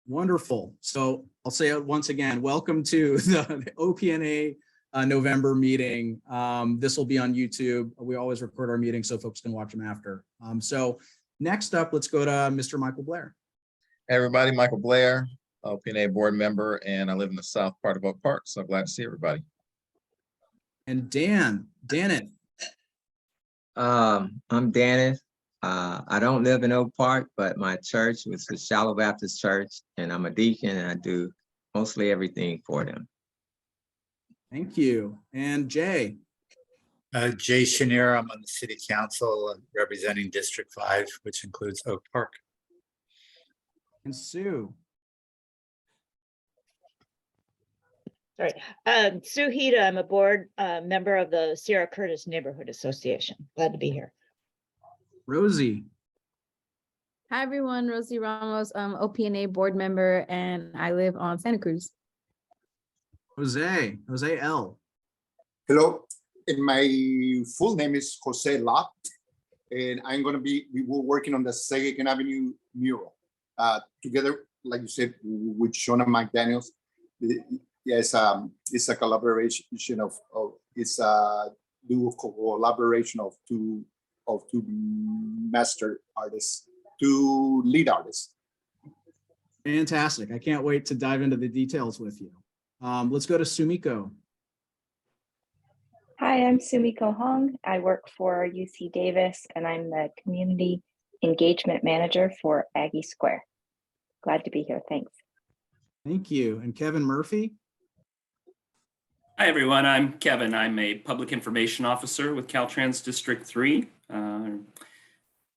Wonderful. So I'll say it once again, welcome to the OPNA November meeting. This will be on YouTube. We always record our meetings so folks can watch them after. So next up, let's go to Mr. Michael Blair. Hey everybody, Michael Blair, OPNA board member, and I live in the south part of Oak Park, so glad to see everybody. And Danet. I'm Dennis. I don't live in Oak Park, but my church was the Shallow Baptist Church, and I'm a deacon, and I do mostly everything for them. Thank you. And Jay. Jay Schenirer. I'm on the city council representing District 5, which includes Oak Park. And Sue. Sorry, Sue Hida. I'm a board member of the Sierra Curtis Neighborhood Association. Glad to be here. Rosie. Hi everyone, Rosie Ramos, OPNA board member, and I live on Santa Cruz. Jose L. Hello, and my full name is Jose Lott, and we were working on the Second Avenue mural together, like you said, with Shona McDaniels. Yes, it's a collaboration it's a collaboration of two master artists, two lead artists. Fantastic. I can't wait to dive into the details with you. Let's go to Sumiko. Hi, I'm Sumiko Hong. I work for UC Davis, and I'm the Community Engagement Manager for Aggie Square. Glad to be here. Thanks. Thank you. And Kevin Murphy. Hi, everyone. I'm Kevin. I'm a public information officer with Caltrans District 3.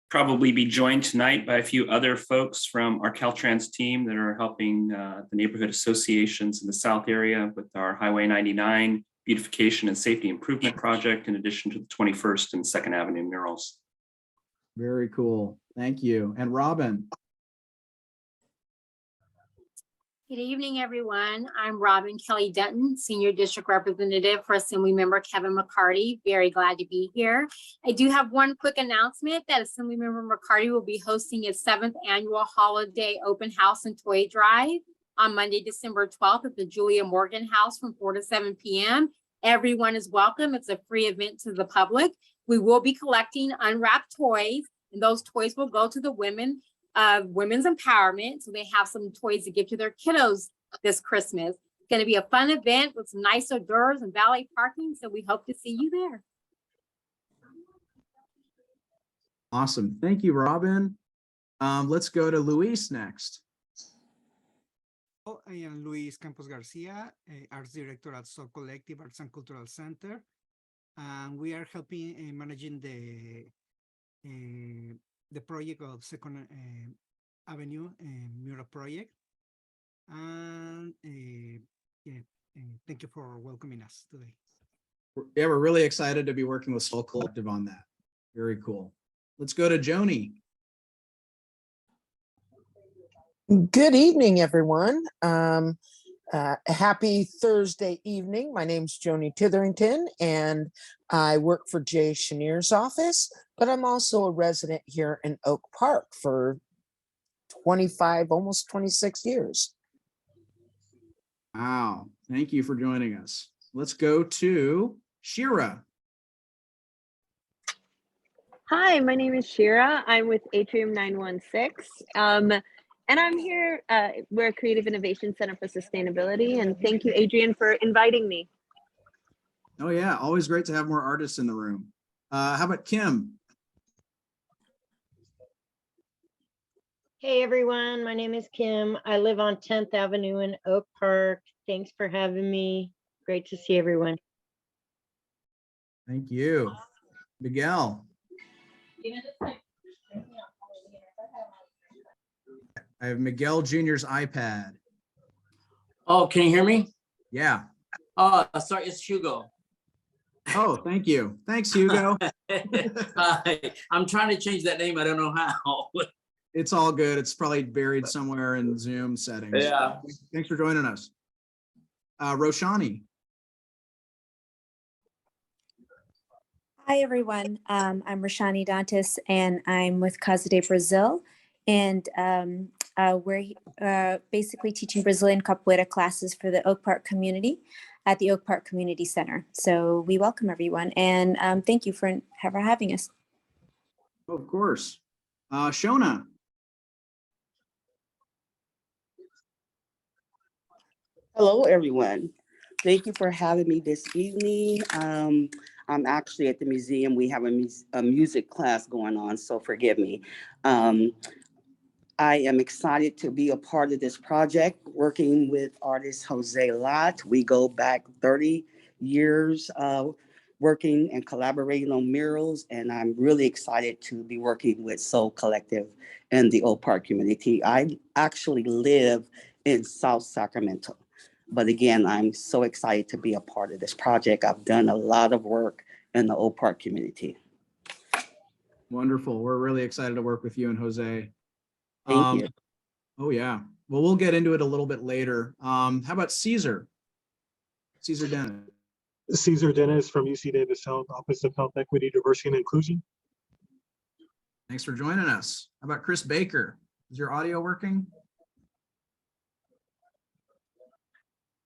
Probably be joined tonight by a few other folks from our Caltrans team that are helping the neighborhood associations in the South area with our Highway 99 beautification and safety improvement project, in addition to the 21st and 2nd Avenue murals. Very cool. Thank you. And Robin. Good evening, everyone. I'm Robin Kelly Dutton, Senior District Representative for Assemblymember Kevin McCarty. Very glad to be here. I do have one quick announcement that Assemblymember McCarty will be hosting his 7th annual holiday open house and toy drive on Monday, December 12th at the Julia Morgan House from 4 to 7 p.m. Everyone is welcome. It's a free event to the public. We will be collecting unwrapped toys, and those toys will go to the women's empowerment. So they have some toys to give to their kiddos this Christmas. It's going to be a fun event with some nice hors d'oeuvres and valet parking. So we hope to see you there. Awesome. Thank you, Robin. Let's go to Luis next. I am Luis Campos Garcia, Arts Director at Soul Collective Arts and Cultural Center. And we are helping managing the project of Second Avenue mural project. And thank you for welcoming us today. Yeah, we're really excited to be working with Soul Collective on that. Very cool. Let's go to Joni. Good evening, everyone. Happy Thursday evening. My name's Joni Titherington, and I work for Jay Scheniner's office, but I'm also a resident here in Oak Park for 25, almost 26 years. Wow. Thank you for joining us. Let's go to Shira. Hi, my name is Shira. I'm with Atrium 916. And I'm here, we're a Creative Innovation Center for Sustainability. And thank you, Adrian, for inviting me. Oh yeah, always great to have more artists in the room. How about Kim? Hey everyone, my name is Kim. I live on 10th Avenue in Oak Park. Thanks for having me. Great to see everyone. Thank you. Miguel. I have Miguel Jr.'s iPad. Oh, can you hear me? Yeah. Oh, sorry, it's Hugo. Oh, thank you. Thanks, Hugo. I'm trying to change that name. I don't know how. It's all good. It's probably buried somewhere in Zoom settings. Yeah. Thanks for joining us. Roshani. Hi, everyone. I'm Roshani Dantas, and I'm with Casa de Brazil. And We're basically teaching Brazilian capoeira classes for the Oak Park community at the Oak Park Community Center. So we welcome everyone, and thank you for having us. Of course. Shona. Hello, everyone. Thank you for having me this evening. I'm actually at the museum. We have a music class going on, so forgive me. I am excited to be a part of this project, working with artist Jose Lott. We go back 30 years working and collaborating on murals, and I'm really excited to be working with Soul Collective and the Oak Park community. I actually live in South Sacramento. But again, I'm so excited to be a part of this project. I've done a lot of work in the Oak Park community. Wonderful. We're really excited to work with you and Jose. Thank you. Oh, yeah. Well, we'll get into it a little bit later. How about Caesar? Caesar Dennis. Caesar Dennis from UC Davis Health, Office of Health Equity, Diversity, and Inclusion. Thanks for joining us. How about Chris Baker? Is your audio working?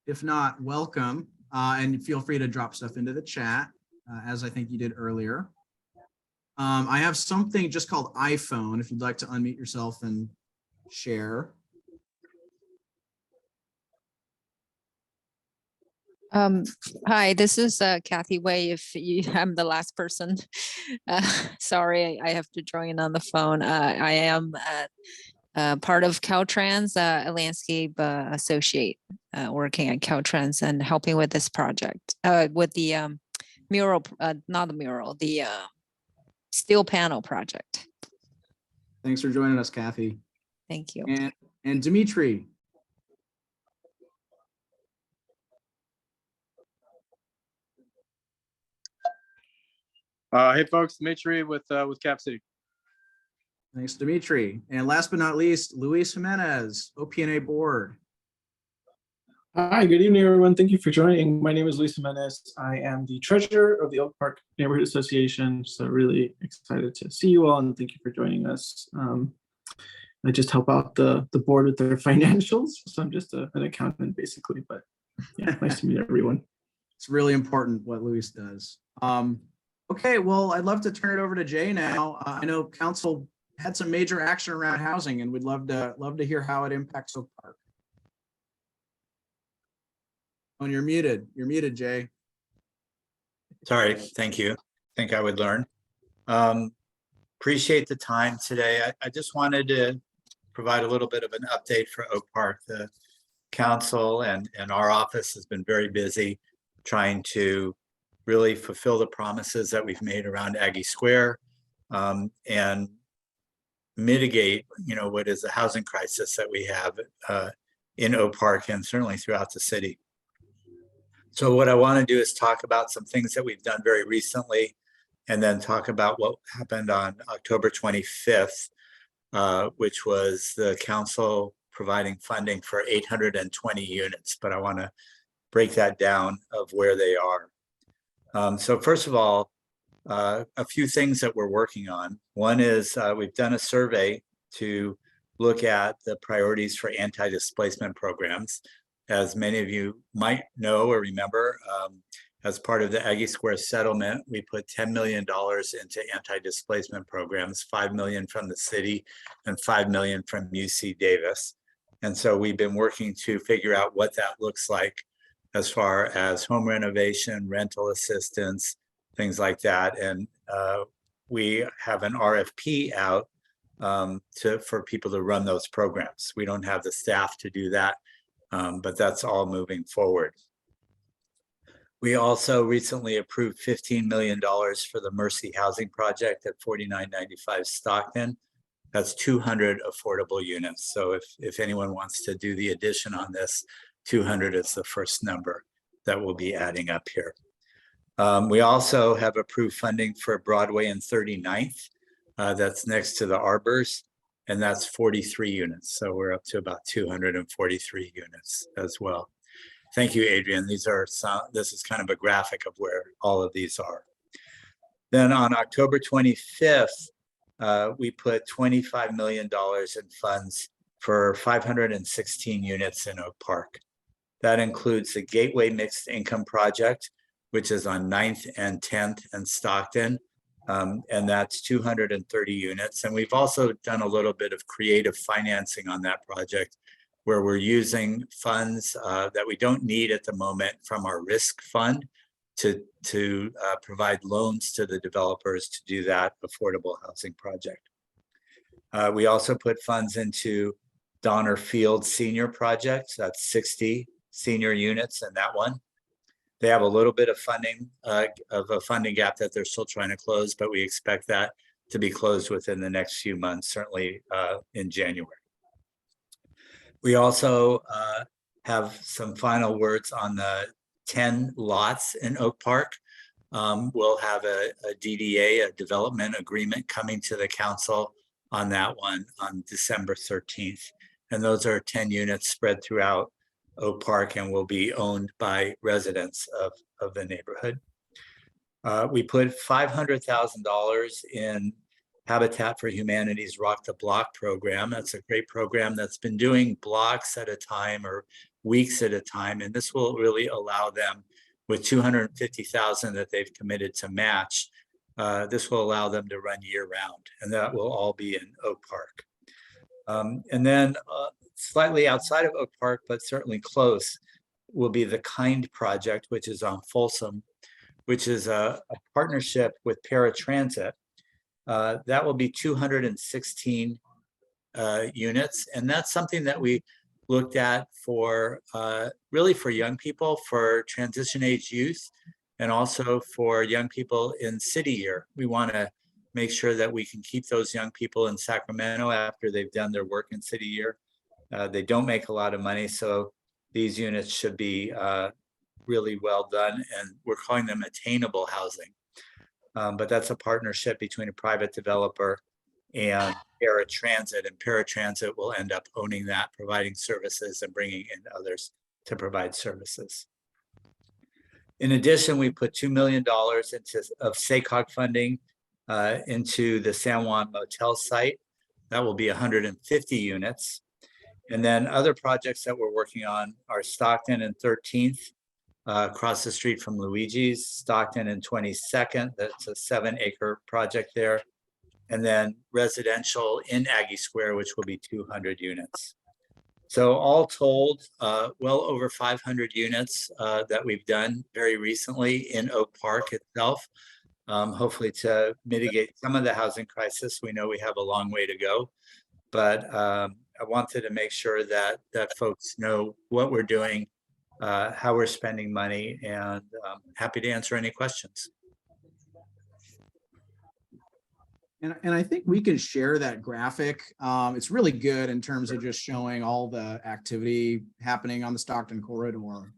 If not, welcome, and feel free to drop stuff into the chat, as I think you did earlier. I have something just called iPhone, if you'd like to unmute yourself and share. Hi, this is Kathy Way. I'm the last person, sorry, I have to join on the phone. I am part of Caltrans, a landscape associate working at Caltrans and helping with this project, with the mural, not the mural, the steel panel project. Thanks for joining us, Kathy. Thank you. And Dimitri. Hey folks, Dimitri with Cap City. Thanks, Dimitri. And last but not least, Luis Jimenez, OPNA board. Hi, good evening, everyone. Thank you for joining. My name is Luis Jimenez. I am the treasurer of the Oak Park Neighborhood Association. So really excited to see you all and thank you for joining us. I just help out the board with their financials. So I'm just an accountant basically, but yeah, nice to meet everyone. It's really important what Luis does. Okay, well, I'd love to turn it over to Jay now. I know council had some major action around housing and we'd love to hear how it impacts Oak Park. Oh, and you're muted, Jay. Sorry, thank you. Think I would learn. Appreciate the time today. I just wanted to provide a little bit of an update for Oak Park. The council and our office has been very busy trying to really fulfill the promises that we've made around Aggie Square, and mitigate, what is the housing crisis that we have in Oak Park and certainly throughout the city. So what I want to do is talk about some things that we've done very recently, and then talk about what happened on October 25th, which was the council providing funding for 820 units. But I want to break that down of where they are. So first of all, a few things that we're working on. One is we've done a survey to look at the priorities for anti-displacement programs. As many of you might know or remember, as part of the Aggie Square settlement, we put $10 million into anti-displacement programs, $5 million from the city and $5 million from UC Davis. And so we've been working to figure out what that looks like as far as home renovation, rental assistance, things like that. And we have an RFP out for people to run those programs. We don't have the staff to do that, but that's all moving forward. We also recently approved $15 million for the Mercy Housing Project at 4995 Stockton. That's 200 affordable units. So if anyone wants to do the addition on this, 200 is the first number that we'll be adding up here. We also have approved funding for Broadway and 39th. That's next to the Arbors, and that's 43 units. So we're up to about 243 units as well. Thank you, Adrian. This is kind of a graphic of where all of these are. Then on October 25th, we put $25 million in funds for 516 units in Oak Park. That includes the Gateway Mixed Income Project, which is on 9th and 10th and Stockton. And that's 230 units. And we've also done a little bit of creative financing on that project, where we're using funds that we don't need at the moment from our risk fund to provide loans to the developers to do that affordable housing project. We also put funds into Donner Field Senior Project. That's 60 senior units in that one. They have a little bit of funding, of a funding gap that they're still trying to close, but we expect that to be closed within the next few months, certainly in January. We also have some final words on the 10 lots in Oak Park. We'll have a DDA, a development agreement, coming to the council on that one on December 13th. And those are 10 units spread throughout Oak Park and will be owned by residents of the neighborhood. We put $500,000 in Habitat for Humanity's Rock the Block program. That's a great program that's been doing blocks at a time or weeks at a time. And this will really allow them, with $250,000 that they've committed to match, this will allow them to run year round. And that will all be in Oak Park. And then slightly outside of Oak Park, but certainly close, will be the Kind Project, which is on Folsom, which is a partnership with paratransit. That will be 216 units. And that's something that we looked at for really for young people, for transition age youth, and also for young people in city year. We want to make sure that we can keep those young people in Sacramento after they've done their work in city year. They don't make a lot of money, so these units should be really well done, and we're calling them attainable housing. But that's a partnership between a private developer and paratransit, and paratransit will end up owning that, providing services and bringing in others to provide services. In addition, we put $2 million of SACOG funding into the San Juan Motel site. That will be 150 units. And then other projects that we're working on are Stockton and 13th, across the street from Luigi's, Stockton and 22nd. That's a 7-acre project there. And then residential in Aggie Square, which will be 200 units. So all told, well over 500 units that we've done very recently in Oak Park itself, hopefully to mitigate some of the housing crisis. We know we have a long way to go, but I wanted to make sure that folks know what we're doing, how we're spending money, and happy to answer any questions. And I think we can share that graphic. It's really good in terms of just showing all the activity happening on the Stockton corridor.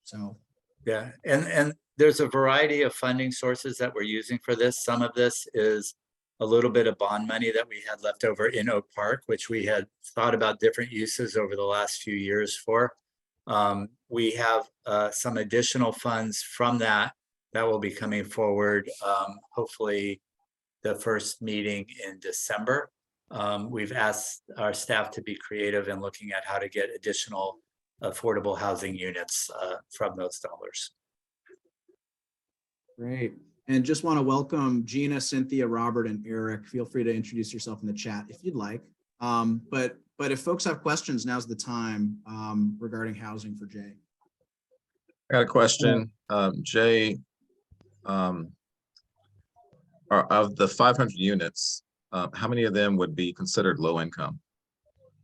So yeah, and there's a variety of funding sources that we're using for this. Some of this is a little bit of bond money that we had left over in Oak Park, which we had thought about different uses over the last few years for. We have some additional funds from that will be coming forward, hopefully the first meeting in December. We've asked our staff to be creative in looking at how to get additional affordable housing units from those dollars. great. And just want to welcome Gina, Cynthia, Robert, and Eric. Feel free to introduce yourself in the chat if you'd like. But if folks have questions, now's the time regarding housing for Jay. I got a question. Jay, of the 500 units, how many of them would be considered low income?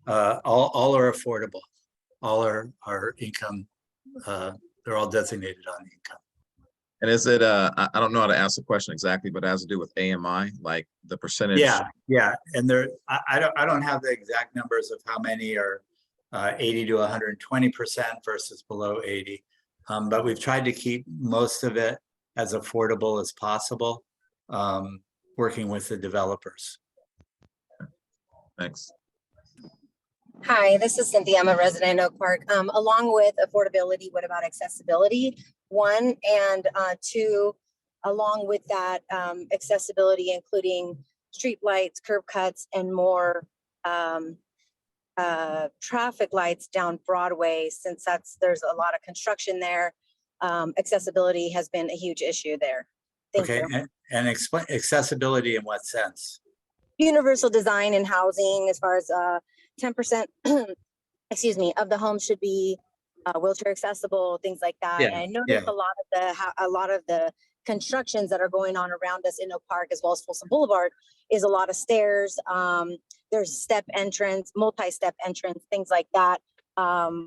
All are affordable. All are income. They're all designated on income. And is it, I don't know how to ask the question exactly, but it has to do with AMI, like the percentage? Yeah. And there, I don't have the exact numbers of how many are 80 to 120% versus below 80. But we've tried to keep most of it as affordable as possible, working with the developers. Thanks. Hi, this is Cynthia. I'm a resident in Oak Park. Along with affordability, what about accessibility? One, and two, along with that accessibility, including street lights, curb cuts, and more traffic lights down Broadway, since there's a lot of construction there. Accessibility has been a huge issue there. Thank Okay, you. and explain accessibility in what sense? Universal design and housing, as far as 10%, excuse me, of the homes should be wheelchair accessible, things like that. Yeah, And I noticed yeah. a lot of the constructions that are going on around us in Oak Park, as well as Folsom Boulevard, is a lot of stairs. There's step entrance, multi-step entrance, things like that,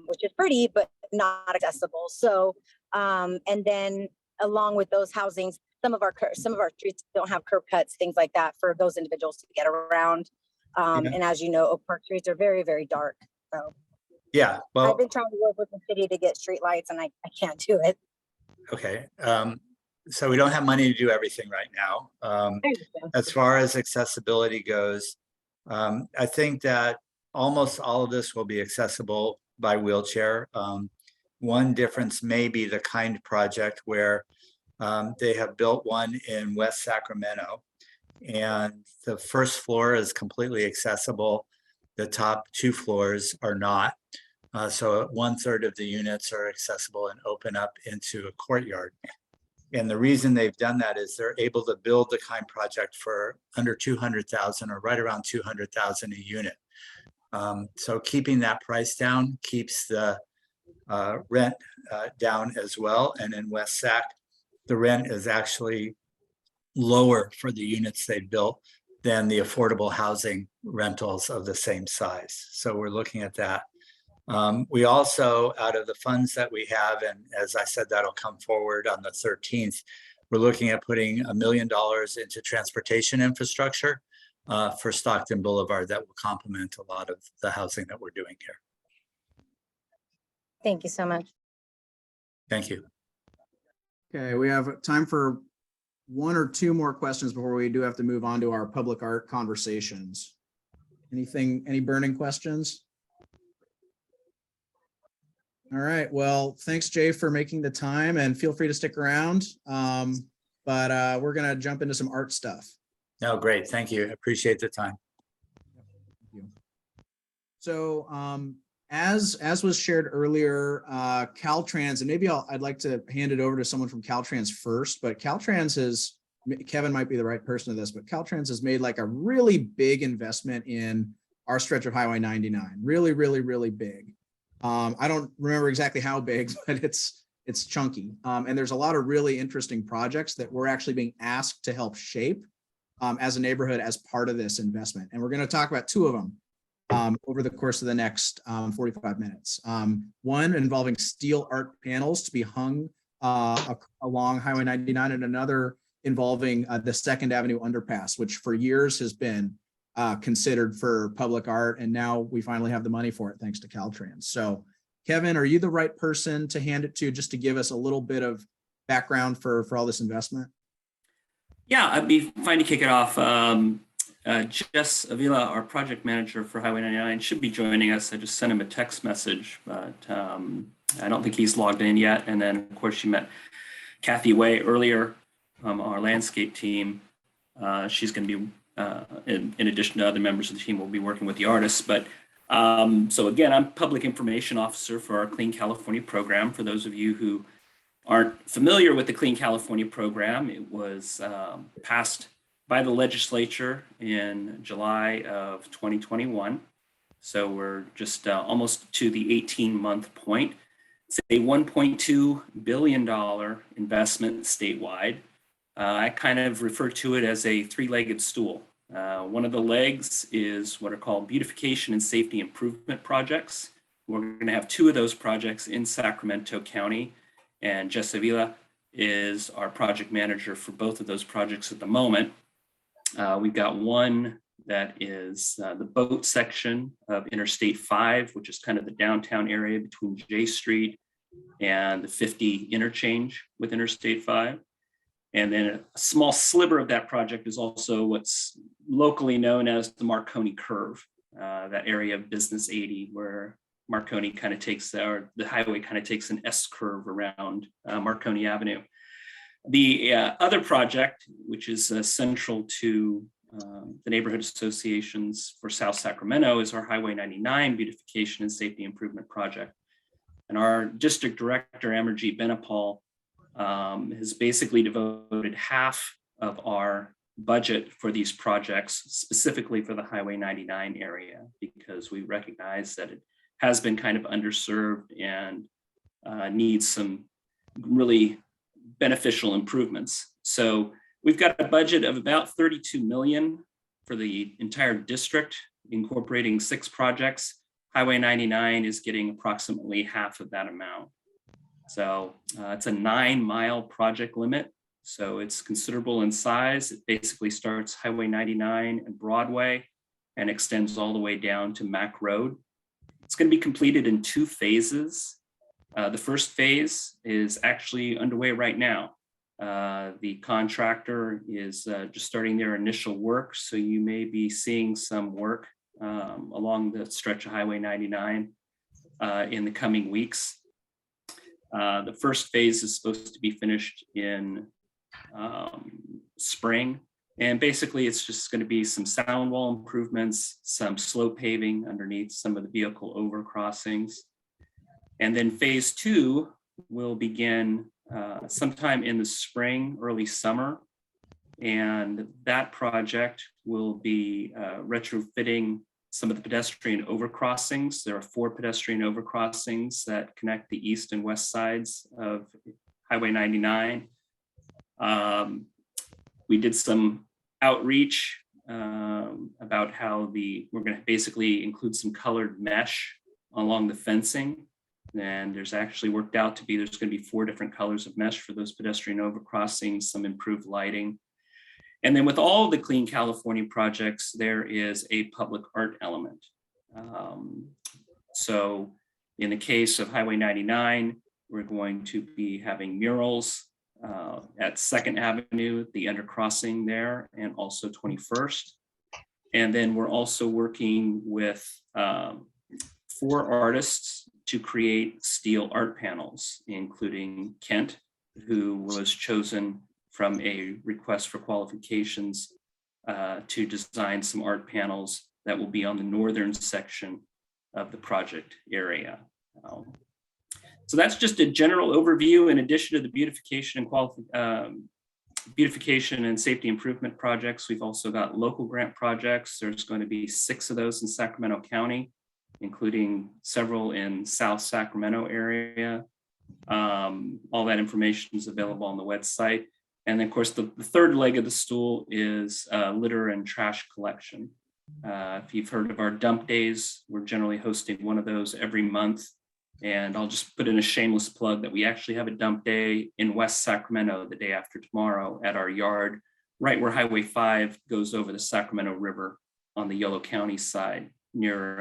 which is pretty, but not accessible. So, and then along with those housings, some of our streets don't have curb cuts, things like that, for those individuals to get around. And as you know, Oak Park streets are very, very dark. So Yeah, well, I've been trying to work with the city to get street lights, and I can't do it. okay. So we don't have money to do everything right now. As far as accessibility goes, I think that almost all of this will be accessible by wheelchair. One difference may be the kind project where they have built one in West Sacramento, and the first floor is completely accessible. The top 2 floors are not. So 1/3 of the units are accessible and open up into a courtyard. And the reason they've done that is they're able to build the kind project for under 200,000 or right around 200,000 a unit. So keeping that price down keeps the rent down as well. And in West Sac, the rent is actually lower for the units they built than the affordable housing rentals of the same size. So we're looking at that. We also, out of the funds that we have, and as I said, that'll come forward on the 13th, we're looking at putting $1 million into transportation infrastructure for Stockton Boulevard that will complement a lot of the housing that we're doing here. Thank you so much. Thank you. Okay, we have time for 1 or 2 more questions before we do have to move on to our public art conversations. Any burning questions? All right, well, thanks, Jay, for making the time, and feel free to stick around. But we're gonna jump into some art stuff. No, great, thank you. Appreciate the time. So as was shared earlier, Caltrans, and maybe I'd like to hand it over to someone from Caltrans first, but Caltrans has, Kevin might be the right person to this, but Caltrans has made like a really big investment in our stretch of Highway 99, really, really, really big. I don't remember exactly how big, but it's chunky. And there's a lot of really interesting projects that we're actually being asked to help shape as a neighborhood as part of this investment. And we're going to talk about 2 of them over the course of the next 45 minutes. One involving steel art panels to be hung along Highway 99, and another involving the 2nd Avenue underpass, which for years has been considered for public art, and now we finally have the money for it thanks to Caltrans. So Kevin, are you the right person to hand it to, just to give us a little bit of background for all this investment? Yeah, I'd be fine to kick it off. Jess Avila, our project manager for Highway 99, should be joining us. I just sent him a text message, but I don't think he's logged in yet. And then of course you met Kathy Way earlier, our landscape team. She's going to be in addition to other members of the team, will be working with the artists. But so again, I'm public information officer for our Clean California program. For those of you who aren't familiar with the Clean California program, it was passed by the legislature in July of 2021. So we're just almost to the 18-month point. It's a $1.2 billion investment statewide. I kind of refer to it as a 3-legged stool. One of the legs is what are called beautification and safety improvement projects. We're going to have 2 of those projects in Sacramento County, and Jess Avila is our project manager for both of those projects at the moment. We've got one that is the boat section of Interstate 5, which is kind of the downtown area between J Street and the 50 interchange with Interstate 5. And then a small sliver of that project is also what's locally known as the Marconi Curve, that area of Business 80 where Marconi kind of takes, or the highway kind of takes an S curve around Marconi Avenue. The other project, which is central to the neighborhood associations for South Sacramento is our Highway 99 beautification and safety improvement project. And our district director, Amarjeet Benapal, has basically devoted half of our budget for these projects, specifically for the Highway 99 area, because we recognize that it has been kind of underserved and needs some really beneficial improvements. So we've got a budget of about 32 million for the entire district, incorporating 6 projects. Highway 99 is getting approximately half of that amount. So it's a 9-mile project limit. So it's considerable in size. It basically starts Highway 99 and Broadway and extends all the way down to Mack Road. It's going to be completed in 2 phases. The first phase is actually underway right now. The contractor is just starting their initial work, so you may be seeing some work along the stretch of Highway 99 in the coming weeks. The first phase is supposed to be finished in spring, and basically it's just going to be some sound wall improvements, some slow paving underneath some of the vehicle overcrossings. And then phase 2 will begin sometime in the spring, early summer. And that project will be retrofitting some of the pedestrian overcrossings. There are 4 pedestrian overcrossings that connect the east and west sides of Highway 99. We did some outreach about how we're going to basically include some colored mesh along the fencing. And there's actually worked out to be, there's going to be 4 different colors of mesh for those pedestrian overcrossings, some improved lighting. And then with all of the Clean California projects, there is a public art element. So in the case of Highway 99, we're going to be having murals at 2nd Avenue, the undercrossing there, and also 21st. And then we're also working with 4 artists to create steel art panels, including Kent, who was chosen from a request for qualifications to design some art panels that will be on the northern section of the project area. So that's just a general overview. In addition to the beautification and safety improvement projects, we've also got local grant projects. There's going to be 6 of those in Sacramento County, including several in South Sacramento area. All that information is available on the website. And then, of course, the 3rd leg of the stool is litter and trash collection. If you've heard of our dump days, we're generally hosting one of those every month. And I'll just put in a shameless plug that we actually have a dump day in West Sacramento the day after tomorrow at our yard, right where Highway 5 goes over the Sacramento River on the Yolo County side near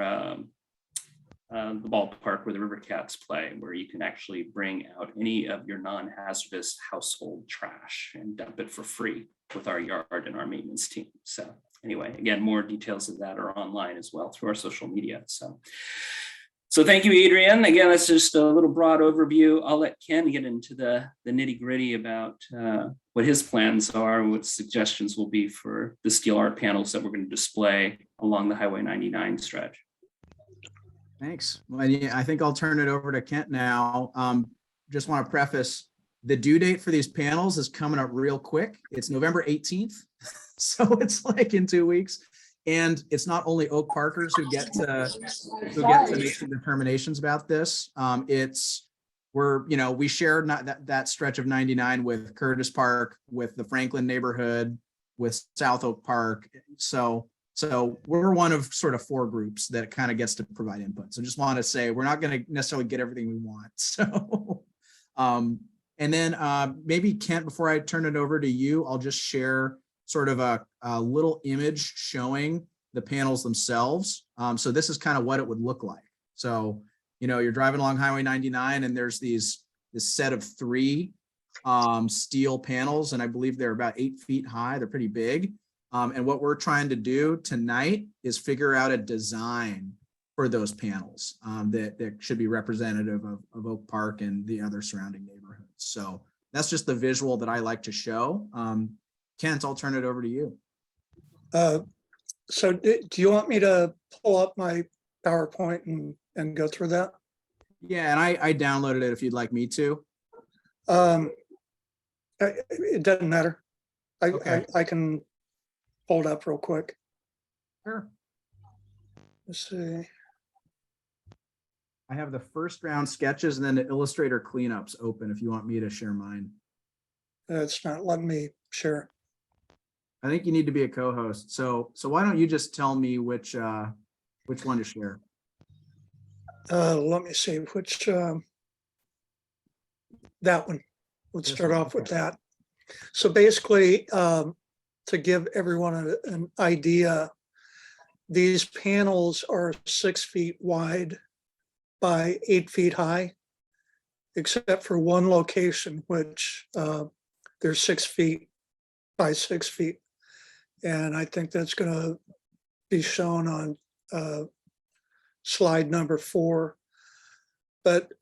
the ballpark where the River Cats play, where you can actually bring out any of your non-hazardous household trash and dump it for free with our yard and our maintenance team. So anyway, again, more details of that are online as well through our social media. So thank you, Adrian. Again, that's just a little broad overview. I'll let Ken get into the nitty gritty about what his plans are, what suggestions will be for the steel art panels that we're going to display along the Highway 99 stretch. Thanks. Well, yeah, I think I'll turn it over to Kent now. Just want to preface, the due date for these panels is coming up real quick. It's November 18th. So it's like in 2 weeks. And it's not only Oak Parkers who get to make some determinations about this. We shared that stretch of 99 with Curtis Park, with the Franklin neighborhood, with South Oak Park. So we're one of sort of 4 groups that kind of gets to provide input. So just want to say we're not going to necessarily get everything we want. So, and then maybe Kent, before I turn it over to you, I'll just share sort of a little image showing the panels themselves. So this is kind of what it would look like. So, you're driving along Highway 99 and there's this set of 3 steel panels, and I believe they're about 8 feet high. They're pretty big. And what we're trying to do tonight is figure out a design for those panels that should be representative of Oak Park and the other surrounding neighborhoods. So that's just the visual that I like to show. Kent, I'll turn it over to you. So do you want me to pull up my PowerPoint and go through that? Yeah, and I downloaded it if you'd like me to. It doesn't matter. Okay. I can pull it up real quick. Sure. Let's see. I have the first round sketches and then the Illustrator cleanups open if you want me to share mine. It's not letting me share. I think you need to be a co-host. So why don't you just tell me which one to share? Let me see which, that one. Let's start off with that. So basically, to give everyone an idea, these panels are 6 feet wide by 8 feet high, except for one location, which they're 6 feet by 6 feet. And I think that's going to be shown on slide number 4. But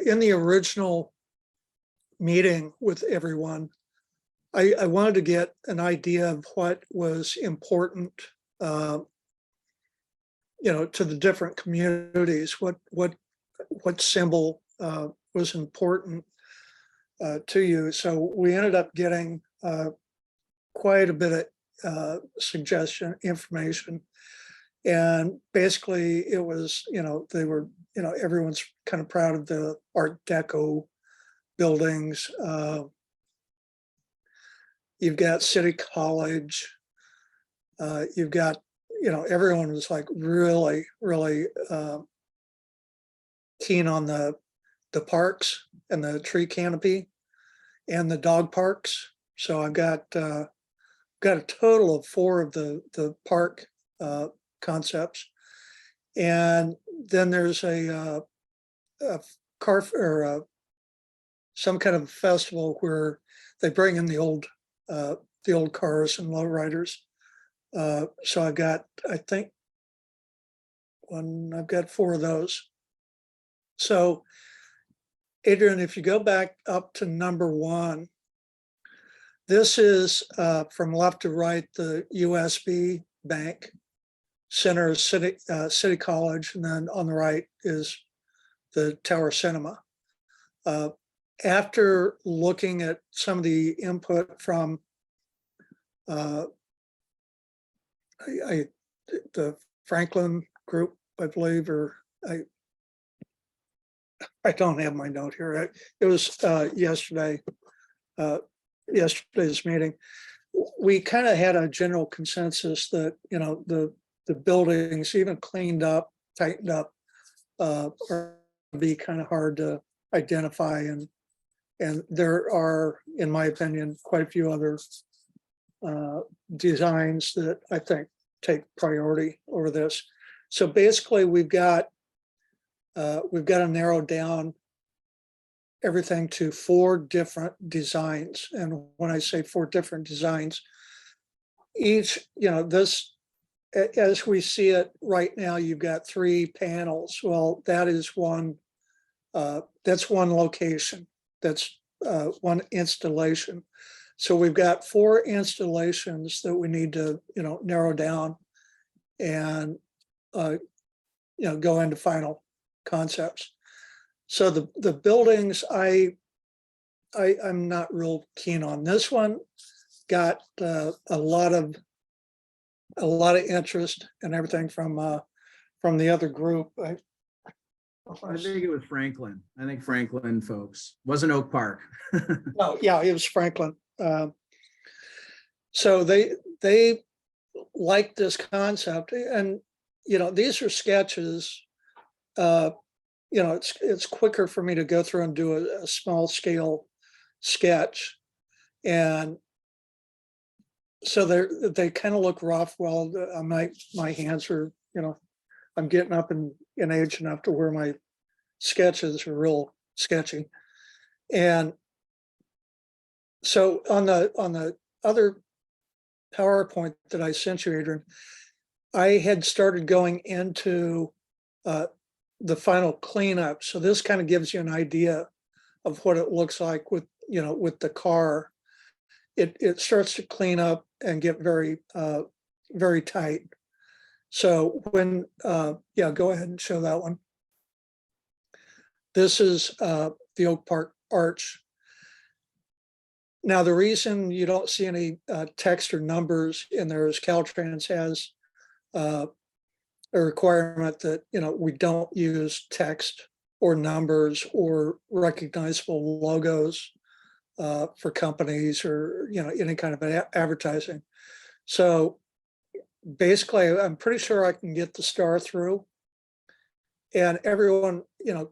in the original meeting with everyone, I wanted to get an idea of what was important, to the different communities, what symbol was important to you. So we ended up getting quite a bit of suggestion information. And basically it was, they were, everyone's kind of proud of the Art Deco buildings. You've got City College. You've got, everyone was like really, really keen on the parks and the tree canopy and the dog parks. So I've got a total of 4 of the park concepts. And then there's a car or some kind of festival where they bring in the old cars and lowriders. So I've got 4 of those. So Adrian, if you go back up to number 1, this is from left to right, the USB Bank Center, City College, and then on the right is the Tower Cinema. After looking at some of the input from the Franklin group, I believe, or I don't have my note here. It was yesterday's meeting. We kind of had a general consensus that, the buildings, even cleaned up, tightened up, are be kind of hard to identify. And there are, in my opinion, quite a few other designs that I think take priority over this. So basically we've got to narrow down everything to 4 different designs. And when I say 4 different designs, each, this, as we see it right now, you've got 3 panels. Well, that is that's one location. That's one installation. So we've got 4 installations that we need to, narrow down and, go into final concepts. So the buildings, I'm not real keen on. This one got a lot of interest and everything from the other group. I think it was Franklin. I think Franklin folks. Wasn't Oak Park. Oh, yeah, it was Franklin. So they like this concept, and these are sketches. It's quicker for me to go through and do a small scale sketch, and so they kind of look rough. Well, my hands are, I'm getting up in age enough to where my sketches are real sketchy. And so on the other PowerPoint that I sent you, Adrian, I had started going into the final cleanup. So this kind of gives you an idea of what it looks like with the car. It starts to clean up and get very very tight. So when, yeah, go ahead and show that one. This is the Oak Park Arch. Now, the reason you don't see any text or numbers in there is Caltrans has a requirement that, you know, we don't use text or numbers or recognizable logos for companies or, you know, any kind of advertising. So basically, I'm pretty sure I can get the star through. And everyone, you know,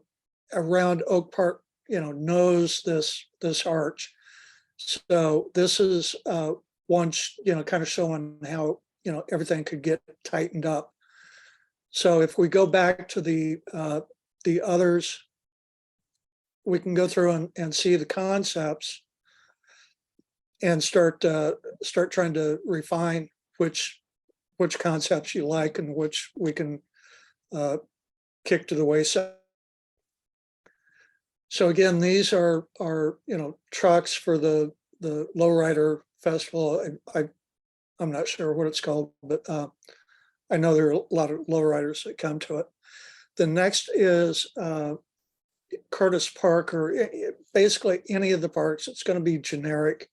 around Oak Park, you know, knows this arch. So this is one, you know, kind of showing how, you know, everything could get tightened up. So if we go back to the others, we can go through and see the concepts and start trying to refine which concepts you like and which we can kick to the wayside. So again, these are you know, trucks for the lowrider festival. I'm not sure what it's called, but I know there are a lot of lowriders that come to it. The next is Curtis Park, or basically any of the parks. It's going to be generic.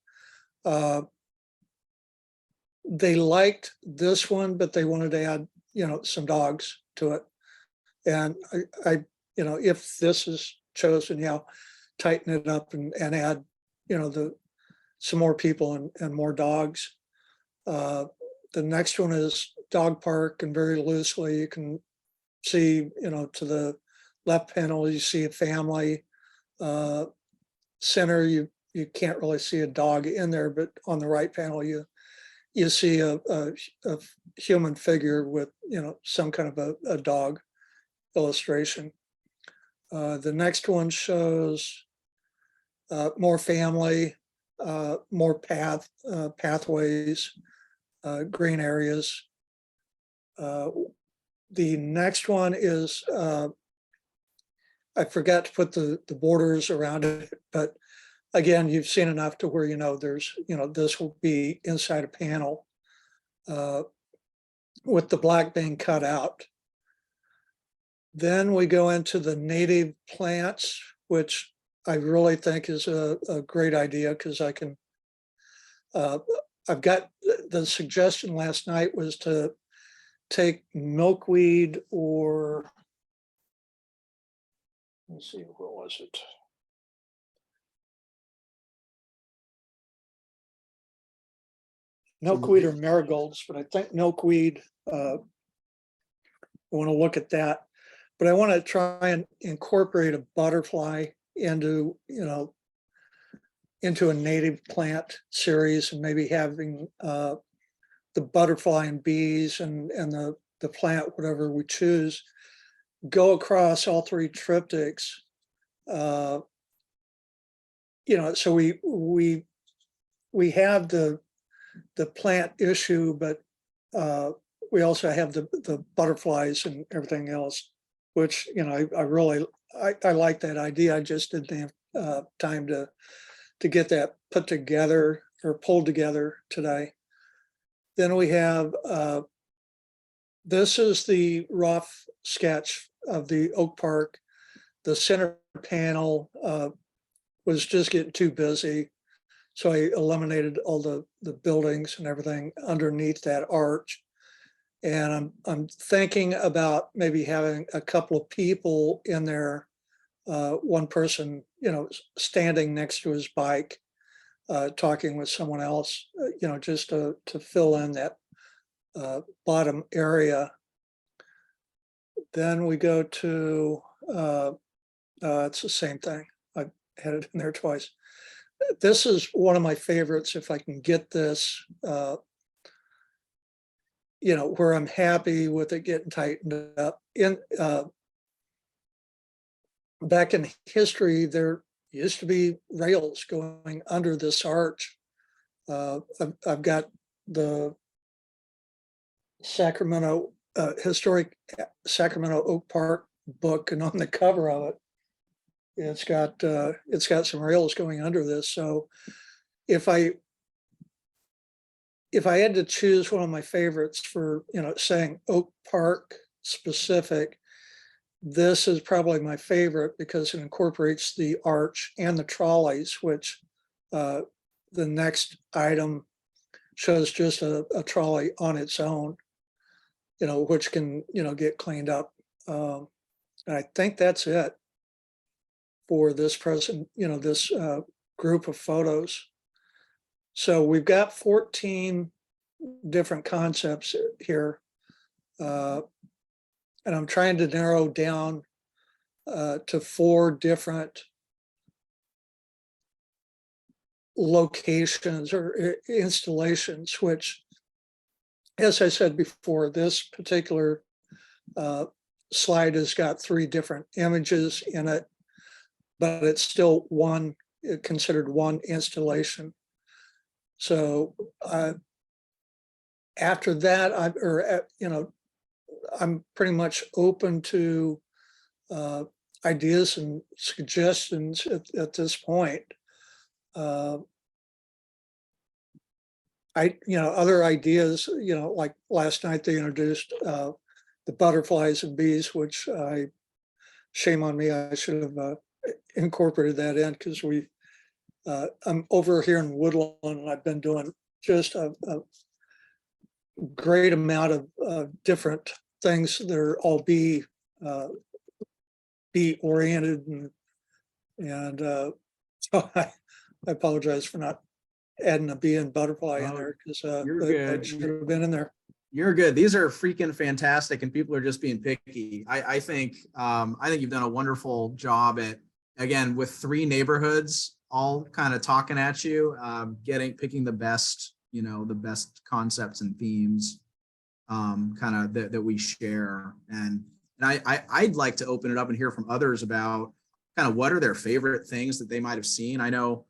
They liked this one, but they wanted to add, you know, some dogs to it. And I you know, if this is chosen, yeah, tighten it up and add, you know, some more people and more dogs. The next one is dog park, and very loosely you can see, you know, to the left panel you see a family. Center you can't really see a dog in there, but on the right panel you see a human figure with, you know, some kind of a dog illustration. The next one shows more family, more pathways, green areas. The next one is, I forgot to put the borders around it, but again, you've seen enough to where, you know, there's, you know, this will be inside a panel with the black being cut out. Then we go into the native plants, which I really think is a great idea, because I can, I've got the suggestion last night was to take milkweed, or let's see, what was it? Milkweed or marigolds, but I think milkweed, I want to look at that. But I want to try and incorporate a butterfly into, you know, into a native plant series, and maybe having the butterfly and bees and the plant, whatever we choose, go across all three triptychs. You know, so we have the plant issue, but we also have the butterflies and everything else, which, you know, I really like that idea. I just didn't have time to get that put together or pulled together today. Then we have, this is the rough sketch of the Oak Park. The center panel was just getting too busy. So I eliminated all the buildings and everything underneath that arch. And I'm thinking about maybe having a couple of people in there, one person, you know, standing next to his bike, talking with someone else, you know, just to fill in that bottom area. Then we go to, it's the same thing. I had it in there twice. This is one of my favorites, if I can get this, you know, where I'm happy with it getting tightened up. Back in history, there used to be rails going under this arch. I've got the Sacramento, historic Sacramento Oak Park book, and on the cover of it, it's got some rails going under this. So if I if I had to choose one of my favorites for, saying Oak Park specific, this is probably my favorite because it incorporates the arch and the trolleys, which the next item shows just a trolley on its own, which can, get cleaned up. And I think that's it for this present, this group of photos. So we've got 14 different concepts here. And I'm trying to narrow down to 4 different locations or installations, which, as I said before, this particular slide has got 3 different images in it, but it's still considered one installation. So after that, I'm pretty much open to ideas and suggestions at this point. Other ideas, like last night they introduced the butterflies and bees, which shame on me, I should have incorporated that in because I'm over here in Woodland and I've been doing just a great amount of different things that are all bee oriented and so I apologize for not adding a bee and butterfly in there because that should have been in there. You're good. These are freaking fantastic, and people are just being picky. I think you've done a wonderful job at, again, with 3 neighborhoods all kind of talking at you, picking the best, the best concepts and themes, kind of that we share. And I'd like to open it up and hear from others about kind of what are their favorite things that they might have seen. I know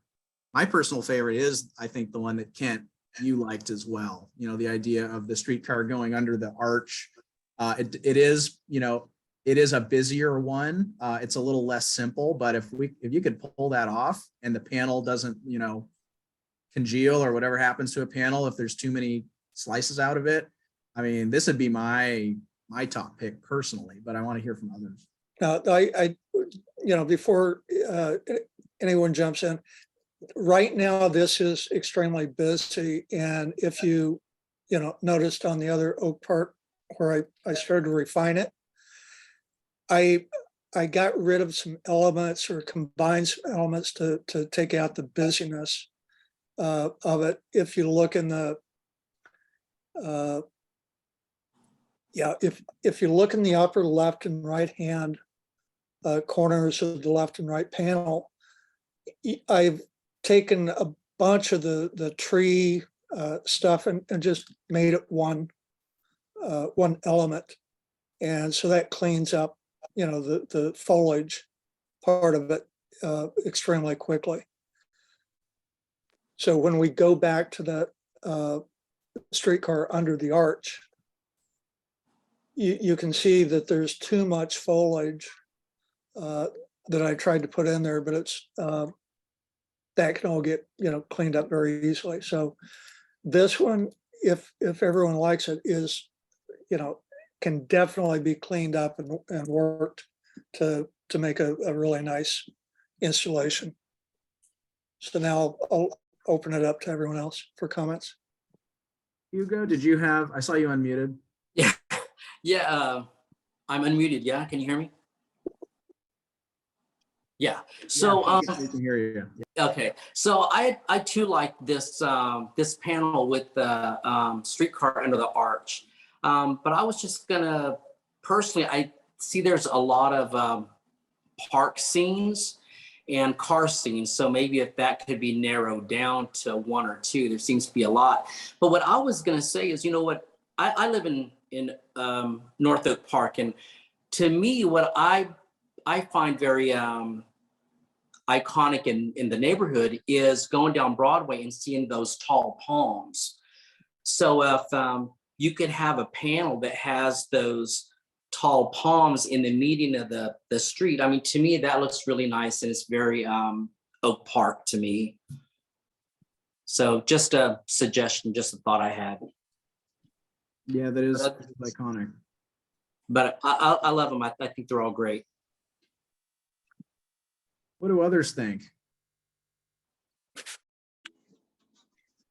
my personal favorite is, I think, the one that Kent, you liked as well. The idea of the streetcar going under the arch. It is a busier one. It's a little less simple, but if you could pull that off and the panel doesn't, congeal or whatever happens to a panel, if there's too many slices out of it, I mean, this would be my top pick personally, but I want to hear from others. Now, before anyone jumps in, right now this is extremely busy, and if you noticed on the other Oak Park where I started to refine it, I got rid of some elements or combined some elements to take out the busyness of it. If you look in the if you look in the upper left and right hand corners of the left and right panel, I've taken a bunch of the tree stuff and just made it one element, and so that cleans up the foliage part of it extremely quickly. So when we go back to that streetcar under the arch, you can see that there's too much foliage that I tried to put in there, but it's that can all get cleaned up very easily. So this one, if everyone likes it, is can definitely be cleaned up and worked to make a really nice installation. So now I'll open it up to everyone else for comments. Hugo, I saw you unmuted. Yeah, I'm unmuted. Yeah, can you hear me? Yeah. So we can hear you. okay. So I too like this this panel with the streetcar under the arch. But I was just gonna personally, I see there's a lot of park scenes and car scenes. So maybe if that could be narrowed down to 1 or 2, there seems to be a lot. But what I was gonna say is, I live in North Oak Park, and to me, what I find very iconic in the neighborhood is going down Broadway and seeing those tall palms. So if you could have a panel that has those tall palms in the median of the street, I mean, to me, that looks really nice, and it's very Oak Park to me. So just a suggestion, just a thought I had. Yeah, that is But iconic. But I love them. I think they're all great. What do others think?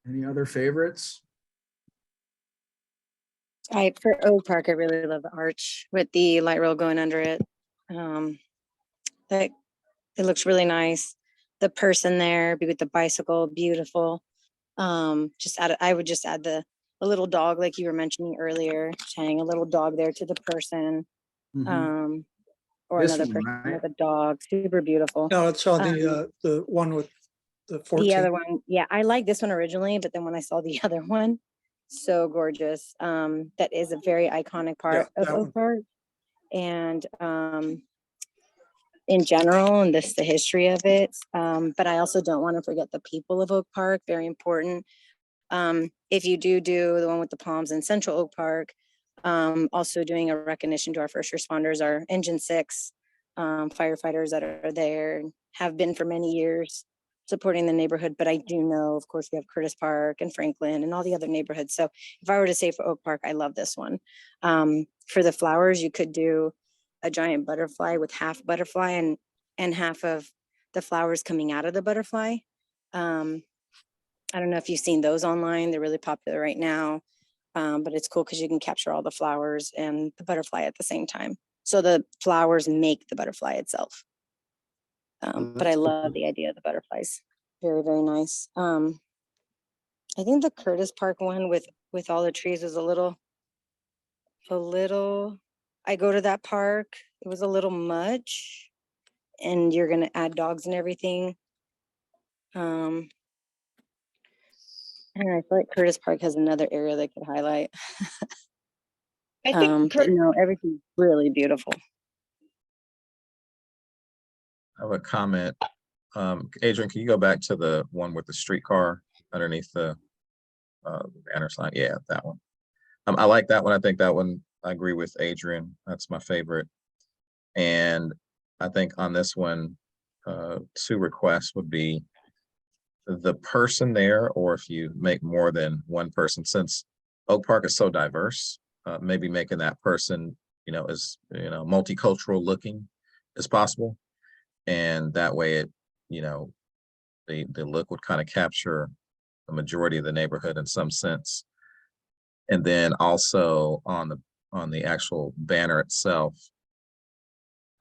Any other favorites? For Oak Park, I really love the arch with the light rail going under it. That it looks really nice. The person there with the bicycle, beautiful. I would just add a little dog, like you were mentioning earlier, hang a little dog there to the person. Or This another one, person right? with a dog, super beautiful. No, it's on the one with the 14. The other one, yeah, I like this one originally, but then when I saw the other one, so gorgeous. That is a very iconic part of that one. Oak Park. And in general, and this the history of it. But I also don't want to forget the people of Oak Park, very important. If you do the one with the palms in Central Oak Park, also doing a recognition to our first responders, our Engine 6 firefighters that are there and have been for many years supporting the neighborhood. But I do know, of course, we have Curtis Park and Franklin and all the other neighborhoods. So if I were to say for Oak Park, I love this one. For the flowers, you could do a giant butterfly with half butterfly and half of the flowers coming out of the butterfly. I don't know if you've seen those online. They're really popular right now. But it's cool because you can capture all the flowers and the butterfly at the same time. So the flowers make the butterfly itself. But I love the idea of the butterflies. Very, very nice. I think the Curtis Park one with all the trees is a little, I go to that park, it was a little much, and you're gonna add dogs and everything. And I feel like Curtis Park has another area they could highlight. I think But no, everything's really beautiful. I have a comment. Adrian, can you go back to the one with the streetcar underneath the banner sign? Yeah, that one. I like that one. I think that one, I agree with Adrian. That's my favorite. And I think on this one, 2 requests would be the person there, or if you make more than one person, since Oak Park is so diverse, maybe making that person, as, multicultural looking as possible. And that way it, the look would kind of capture the majority of the neighborhood in some sense. And then also on the actual banner itself,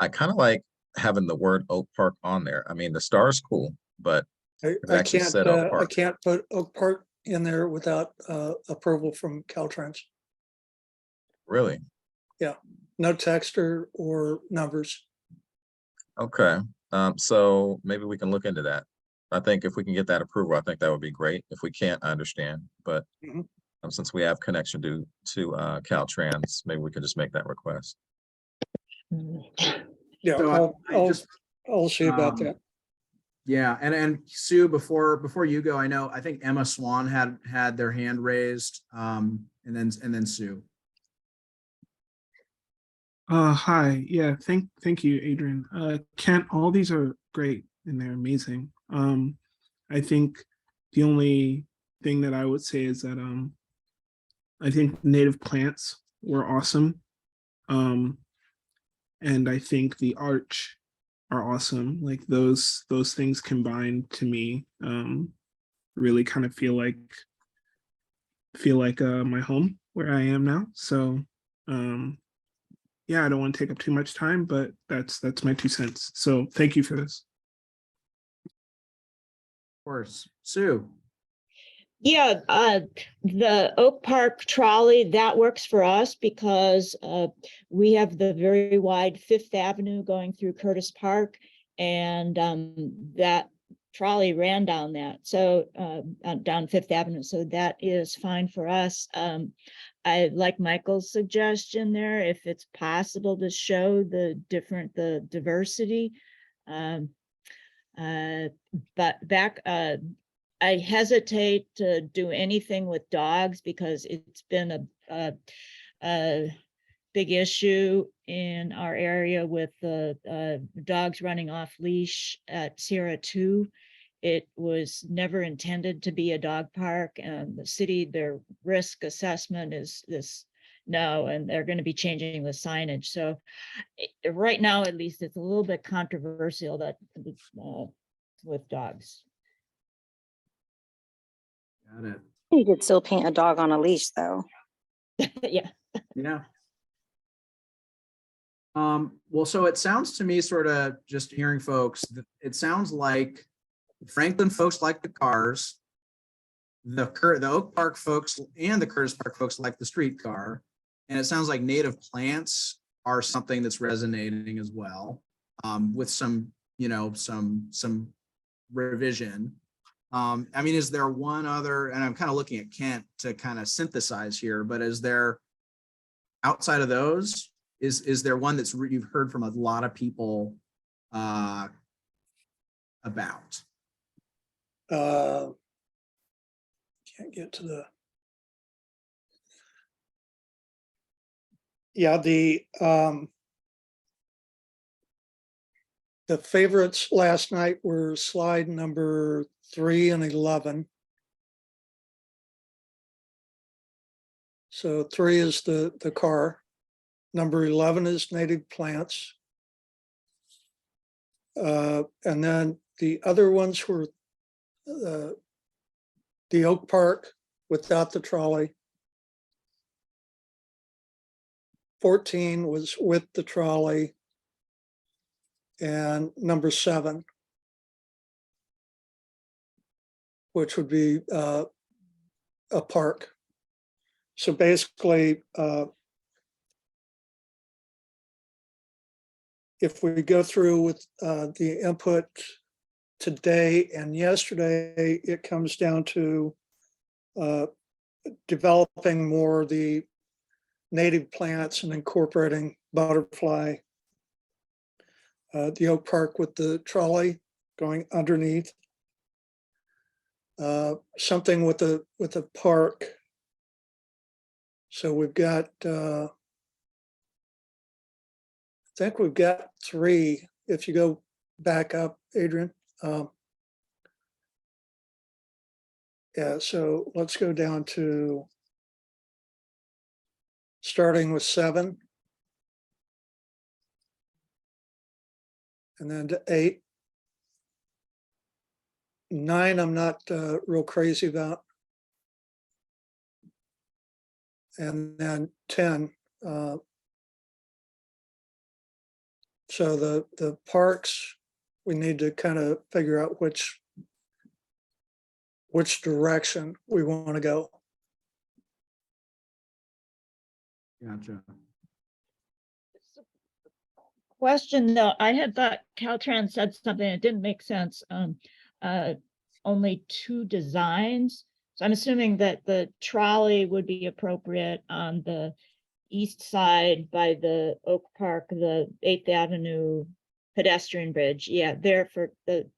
I kind of like having the word Oak Park on there. I mean, the star is cool, but it I actually said Oak I Park. can't put Oak Park in there without approval from Caltrans. Really? Yeah, no text or numbers. Okay. So maybe we can look into that. I think if we can get that approval, I think that would be great. If we can't, I understand. But since we have connection to Caltrans, maybe we can just make that request. Yeah, So I'll see about that. Yeah, and Sue, before you go, I think Emma Swan had their hand raised, and then Sue. Hi. Yeah, thank you, Adrian. Kent, all these are great and they're amazing. I think the only thing that I would say is that I think native plants were awesome. And I think the arch are awesome. Like those things combined to me really kind of feel like my home where I am now. So yeah, I don't want to take up too much time, but that's my 2 cents. So thank you for this. Of course. Sue. Yeah, the Oak Park trolley, that works for us because we have the very wide 5th Avenue going through Curtis Park, and that trolley ran down that, so down 5th Avenue, so that is fine for us. I like Michael's suggestion there, if it's possible to show the diversity. But back, I hesitate to do anything with dogs because it's been a big issue in our area with the dogs running off leash at Sierra 2. It was never intended to be a dog park, and the city, their risk assessment is this no, and they're going to be changing the signage. So right now, at least, it's a little bit controversial that with dogs. Got it. You could still paint a dog on a leash, though. Yeah. Yeah. Well, so it sounds to me, sort of just hearing folks, it sounds like Franklin folks like the cars, the Oak Park folks and the Curtis Park folks like the streetcar, and it sounds like native plants are something that's resonating as well, with some, you know, some revision. I mean, is there one other, and I'm kind of looking at Kent to kind of synthesize here, but is there, outside of those, is there one that's you've heard from a lot of people about? Can't get to the. Yeah, the favorites last night were slide number 3 and 11. So 3 is the car. Number 11 is native plants. And then the other ones were the Oak Park without the trolley. 14 was with the trolley. And number 7, which would be a park. So basically, if we go through with the input today and yesterday, it comes down to developing more the native plants and incorporating butterfly. The Oak Park with the trolley going underneath. Something with the park. So we've got, I think we've got 3. If you go back up, Adrian. Yeah, so let's go down to starting with 7. And then to 8. 9, I'm not real crazy about. And then 10. So the parks, we need to kind of figure out which direction we want to go. Gotcha. Question though, I had thought Caltrans said something that didn't make sense. Only 2 designs. So I'm assuming that the trolley would be appropriate on the east side by the Oak Park, the 8th Avenue pedestrian bridge. Yeah, there for the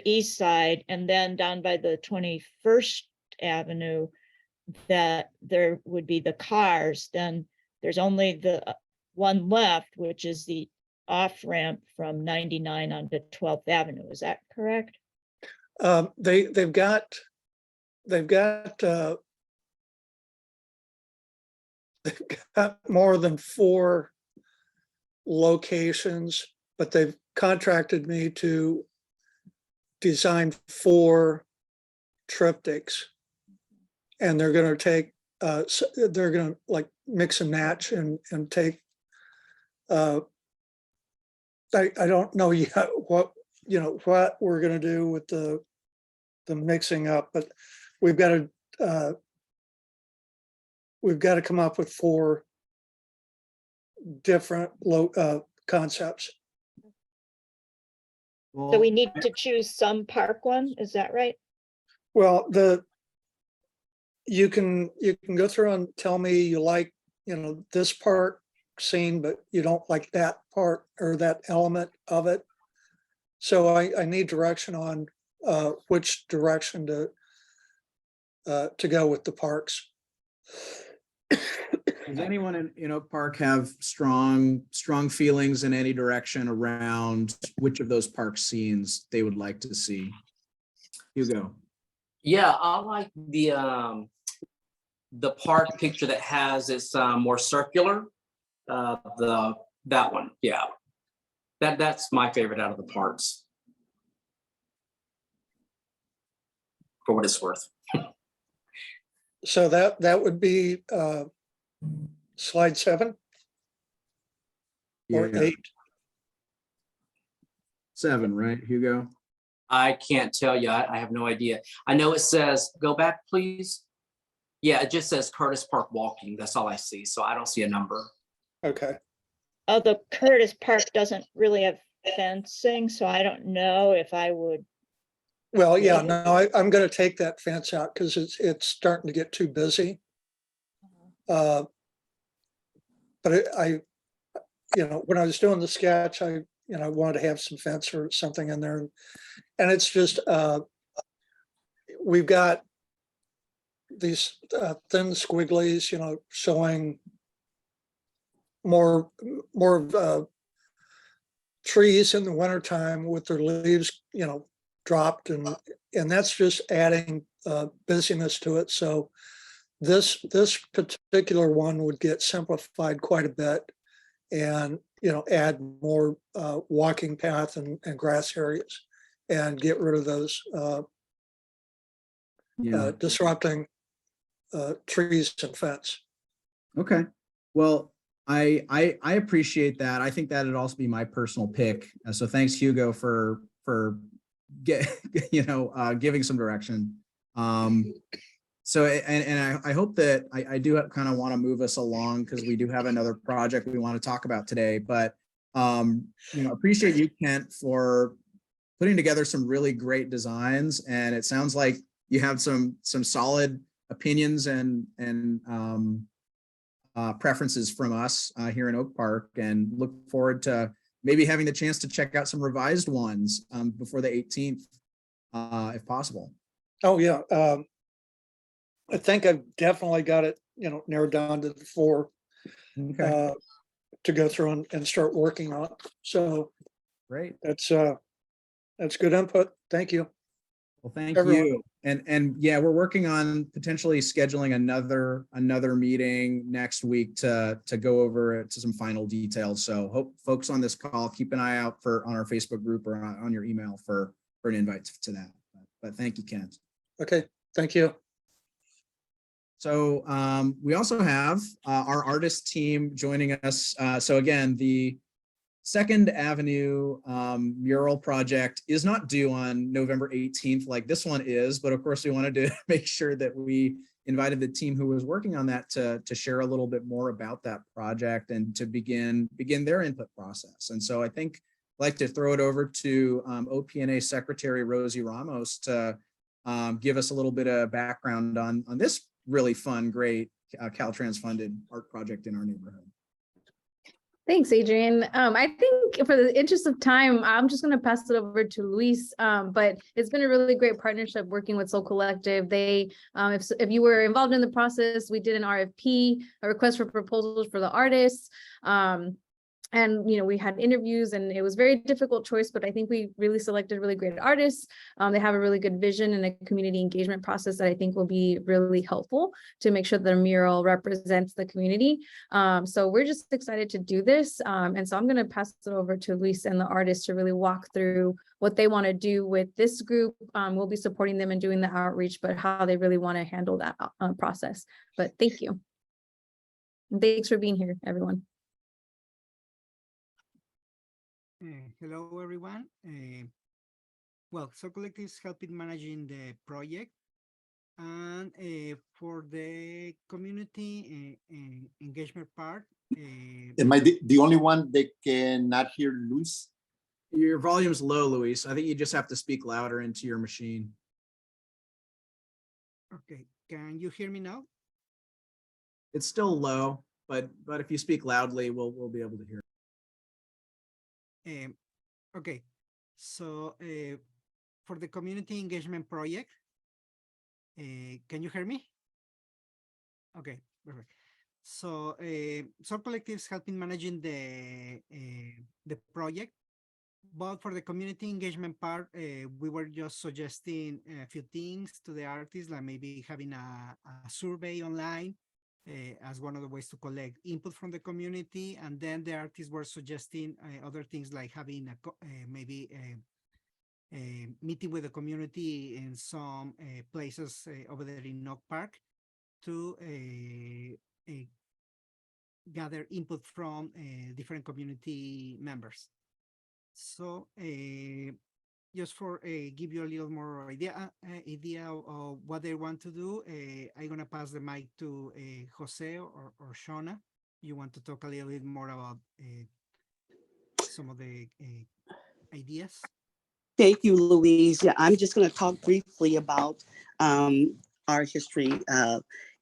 east side, and then down by the 21st Avenue, that there would be the cars. Then there's only the one left, which is the off ramp from 99 onto 12th Avenue. Is that correct? They've got more than 4 locations, but they've contracted me to design 4 triptychs, and they're going to take they're going to like mix and match and take I don't know yet what we're going to do with the mixing up, but we've got to come up with 4 different concepts. So we need to choose some park one, is that right? Well, you can go through and tell me you like, this park scene, but you don't like that part or that element of it. So I need direction on which direction to go with the parks. Does anyone in Oak Park have strong feelings in any direction around which of those park scenes they would like to see? Hugo. Yeah, I like the park picture that has it's more circular. That one, yeah. That's my favorite out of the parks. For what it's worth. So that would be slide 7 or Yeah. 8. 7, right, Hugo? I can't tell you. I have no idea. I know it says, go back, please. Yeah, it just says Curtis Park walking. That's all I see. So I don't see a number. Okay. The Curtis Park doesn't really have fencing, so I don't know if I would. Well, yeah, no, I'm going to take that fence out because it's starting to get too busy. But I, when I was doing the sketch, I wanted to have some fence or something in there, and it's just we've got these thin squigglies, showing more trees in the wintertime with their leaves, dropped, and that's just adding busyness to it. So this particular one would get simplified quite a bit, and add more walking path and grass areas, and get rid of those disrupting trees and fence. Okay. Well, I appreciate that. I think that'd also be my personal pick. So thanks, Hugo, for giving some direction. So and I hope that I do kind of want to move us along because we do have another project we want to talk about today. But appreciate you, Kent, for putting together some really great designs, and it sounds like you have some solid opinions and preferences from us here in Oak Park, and look forward to maybe having the chance to check out some revised ones before the 18th, if possible. Oh yeah, I think I've definitely got it, narrowed down to the 4 to go through and start working on. So great. That's good input. Thank you. Well, thank everyone. you. And yeah, we're working on potentially scheduling another meeting next week to go over to some final details. So hope folks on this call keep an eye out on our Facebook group or on your email for an invite to that. But thank you, Kent. Okay, thank you. So we also have our artist team joining us. So again, the 2nd Avenue mural project is not due on November 18th like this one is, but of course we wanted to make sure that we invited the team who was working on that to share a little bit more about that project and to begin their input process. And so I think I'd like to throw it over to OPNA Secretary Rosie Ramos to give us a little bit of background on this really fun, great Caltrans funded art project in our neighborhood. Thanks, Adrian. I think for the interest of time, I'm just going to pass it over to Luis. But it's been a really great partnership working with Soul Collective. They, if you were involved in the process, we did an RFP, a request for proposals for the artists. And, we had interviews, and it was a very difficult choice, but I think we really selected really great artists. They have a really good vision and a community engagement process that I think will be really helpful to make sure that a mural represents the community. So we're just excited to do this. And so I'm going to pass it over to Luis and the artists to really walk through what they want to do with this group. We'll be supporting them and doing the outreach, but how they really want to handle that process. But thank you. And thanks for being here, everyone. Hello, everyone. Well, Soul Collective is helping managing the project, and for the community engagement part. Am I the only one that cannot hear Luis? Your volume's low, Luis. I think you just have to speak louder into your machine. Okay, can you hear me now? It's still low, but if you speak loudly, we'll be able to hear. Okay, so for the community engagement project, can you hear me? Okay, perfect. So Soul Collective is helping managing the project. But for the community engagement part, we were just suggesting a few things to the artists, like maybe having a survey online as one of the ways to collect input from the community. And then the artists were suggesting other things like having maybe a meeting with the community in some places over there in Oak Park to gather input from different community members. So just for give you a little more idea of what they want to do, I'm gonna pass the mic to Jose or Shona. You want to talk a little bit more about some of the ideas? Thank you, Louise. Yeah, I'm just going to talk briefly about our history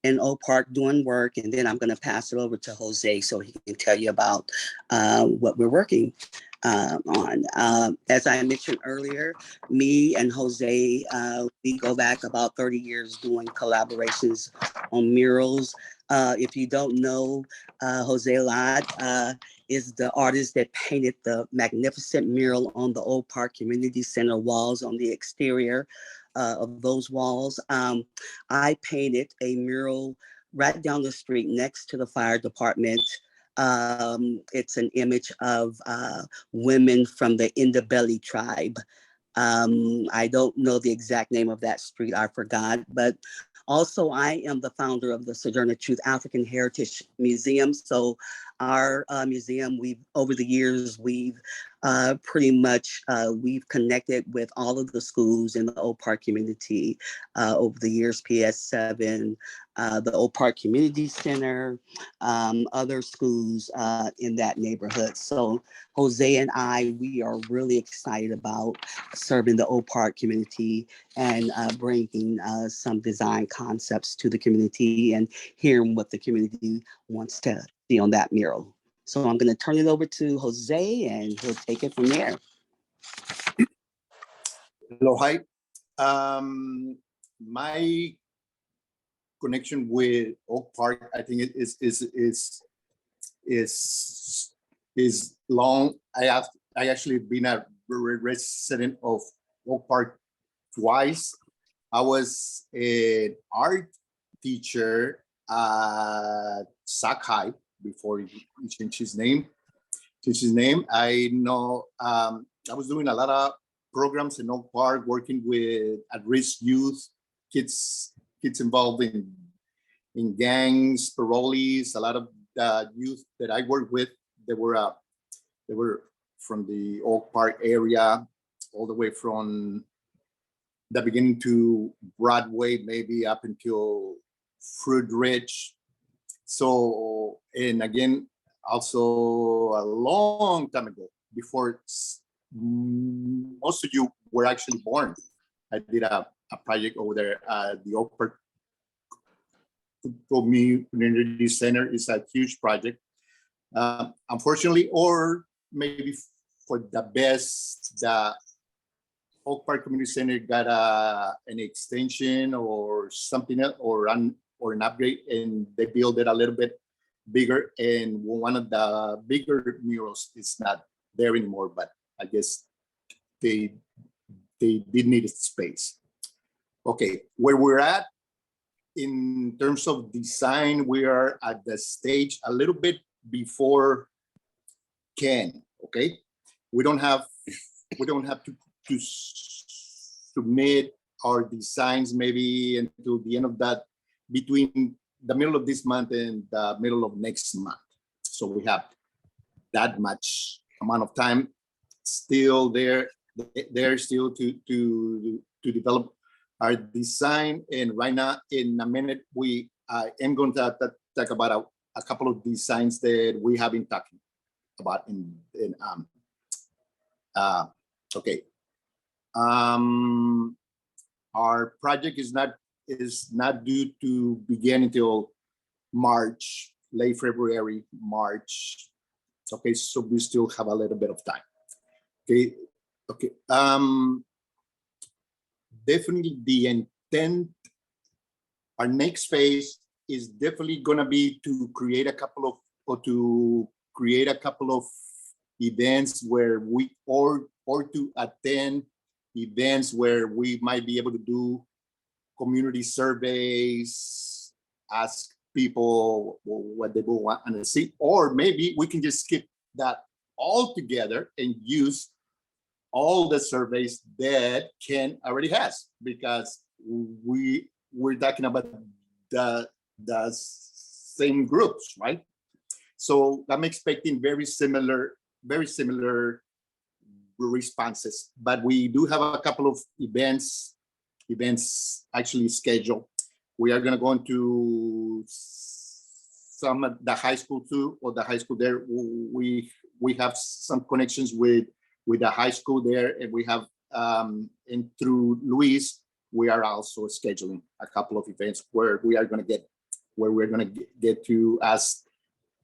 in Oak Park doing work, and then I'm going to pass it over to Jose so he can tell you about what we're working on. As I mentioned earlier, me and Jose, we go back about 30 years doing collaborations on murals. If you don't know, Jose Lott is the artist that painted the magnificent mural on the Oak Park Community Center walls on the exterior of those walls. I painted a mural right down the street next to the fire department. It's an image of women from the Indabelli tribe. I don't know the exact name of that street, I forgot, but also I am the founder of the Sojourner Truth African Heritage Museum. So our museum, over the years, we've pretty much, we've connected with all of the schools in the Oak Park community over the years, PS7, the Oak Park Community Center, other schools in that neighborhood. So Jose and I, we are really excited about serving the Oak Park community and bringing some design concepts to the community and hearing what the community wants to see on that mural. So I'm going to turn it over to Jose and he'll take it from there. Hello, hi. My connection with Oak Park, I think it is long. I actually been a resident of Oak Park twice. I was an art teacher at Sac High before he changed his name. I know I was doing a lot of programs in Oak Park, working with at-risk youth, kids involved in gangs, parolees. A lot of the youth that I worked with, they were from the Oak Park area, all the way from the beginning to Broadway, maybe up until Fruit Ridge. So, and again, also a long time ago, before most of you were actually born, I did a project over there. The Oak Park Community Center is a huge project. Unfortunately, or maybe for the best, the Oak Park Community Center got an extension or something else, or an upgrade, and they built it a little bit bigger. And one of the bigger murals is not there anymore, but I guess they did need space. Okay, where we're at in terms of design, we are at the stage a little bit before Ken. Okay, we don't have to submit our designs maybe until the end of that, between the middle of this month and the middle of next month. So we have that much amount of time still there still to develop our design. And right now, in a minute, we am going to talk about a couple of designs that we have been talking about okay. Our project is not due to begin until March, late February, March. Okay, so we still have a little bit of time. Okay. Definitely the intent, our next phase is definitely gonna be to create a couple of events where or to attend events where we might be able to do community surveys, ask people what they want to see, or maybe we can just skip that altogether and use all the surveys that Ken already has, because we're talking about the same groups, right? So I'm expecting very similar responses, but we do have a couple of events actually scheduled. We are going to go into some of the high school too, or the high school there. We have some connections with the high school there, and we have and through Luis, we are also scheduling a couple of events where we're going to get to ask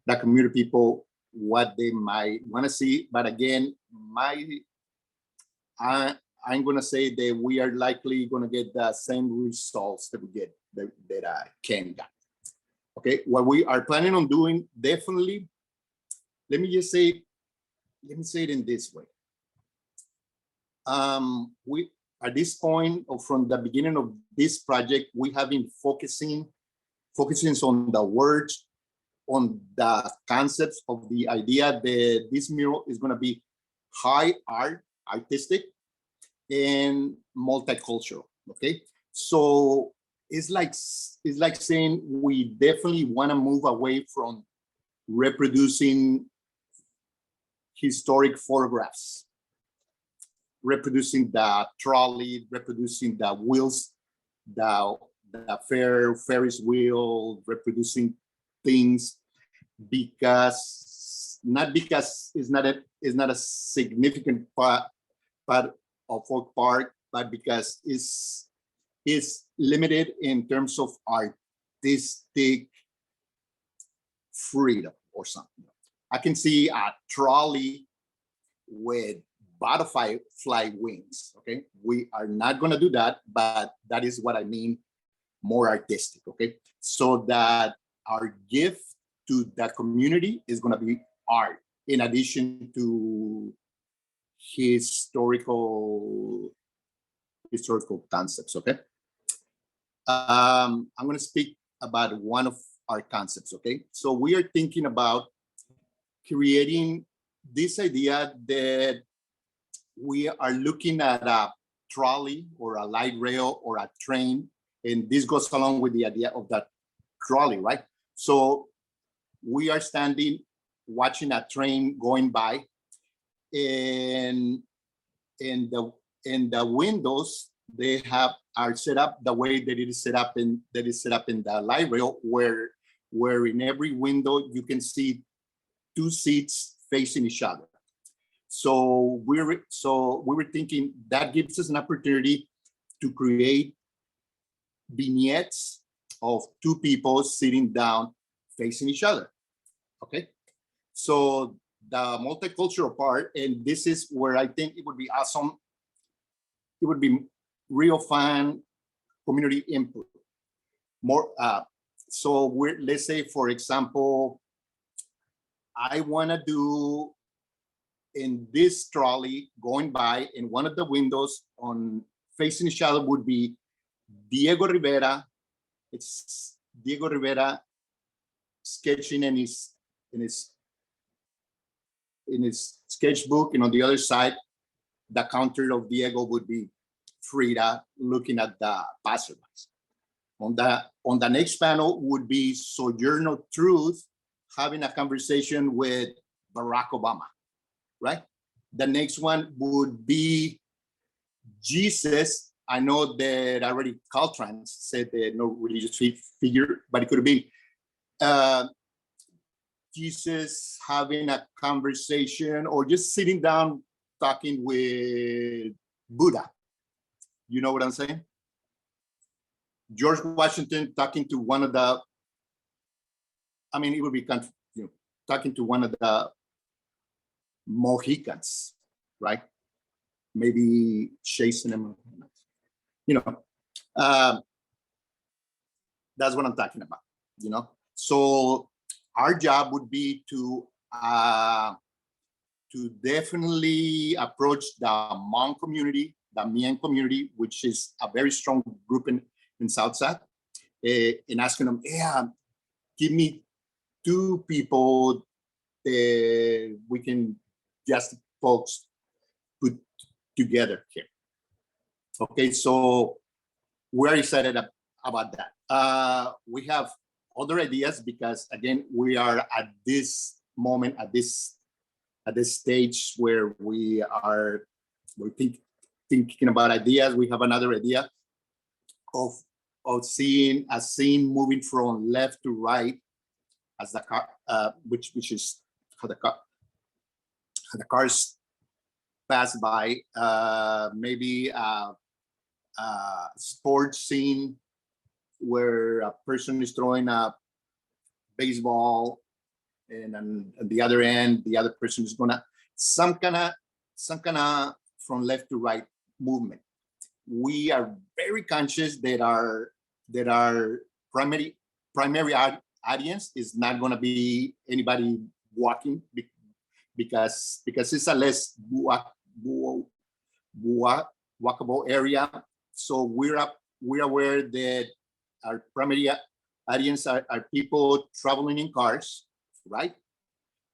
the community people what they might want to see. But again, I'm going to say that we are likely going to get the same results that we get that Ken got. Okay, what we are planning on doing, definitely, let me say it in this way. We, at this point, or from the beginning of this project, we have been focusing on the words, on the concepts of the idea that this mural is going to be high art, artistic, and multicultural. Okay, so it's like saying we definitely want to move away from reproducing historic photographs, reproducing the trolley, reproducing the wheels, the Ferris wheel, reproducing things, not because it's not a significant part of Oak Park, but because it's limited in terms of artistic freedom or something. I can see a trolley with butterfly wings. Okay, we are not going to do that, but that is what I mean, more artistic. Okay, so that our gift to the community is going to be art, in addition to historical concepts. Okay, I'm going to speak about one of our concepts. Okay, so we are thinking about creating this idea that we are looking at a trolley or a light rail or a train, and this goes along with the idea of that trolley, right? So we are standing watching a train going by, and the windows they are set up the way that it is set up in the light rail, where in every window you can see two seats facing each other. So we were thinking that gives us an opportunity to create vignettes of two people sitting down facing each other. Okay, so the multicultural part, and this is where I think it would be awesome. It would be real fun community input. More, so let's say, for example, I want to do in this trolley going by, in one of the windows on facing each other would be Diego Rivera. It's Diego Rivera sketching in his sketchbook, and on the other side, the counter of Diego would be Frida looking at the passerbys. On the next panel would be Sojourner Truth having a conversation with Barack Obama, right? The next one would be Jesus. I know that already Caltrans said that no religious figure, but it could be Jesus having a conversation or just sitting down talking with Buddha. You know what I'm saying? George Washington talking to one of the, it would be talking to one of the Mohicans, right? Maybe chasing him, that's what I'm talking about. you know. So our job would be to definitely approach the Hmong community, the Mien community, which is a very strong group in Southside, and asking them, yeah, give me 2 people that we can just folks put together here. Okay, so we're excited about that. We have other ideas because again, we are at this moment, at this stage where we're thinking about ideas. We have another idea of seeing a scene moving from left to right as the car, which is how the cars pass by. Maybe a sports scene where a person is throwing a baseball, and on the other end, the other person is gonna some kind of from left to right movement. We are very conscious that our primary audience is not going to be anybody walking, because it's a less walkable area. So we're aware that our primary audience are people traveling in cars, right?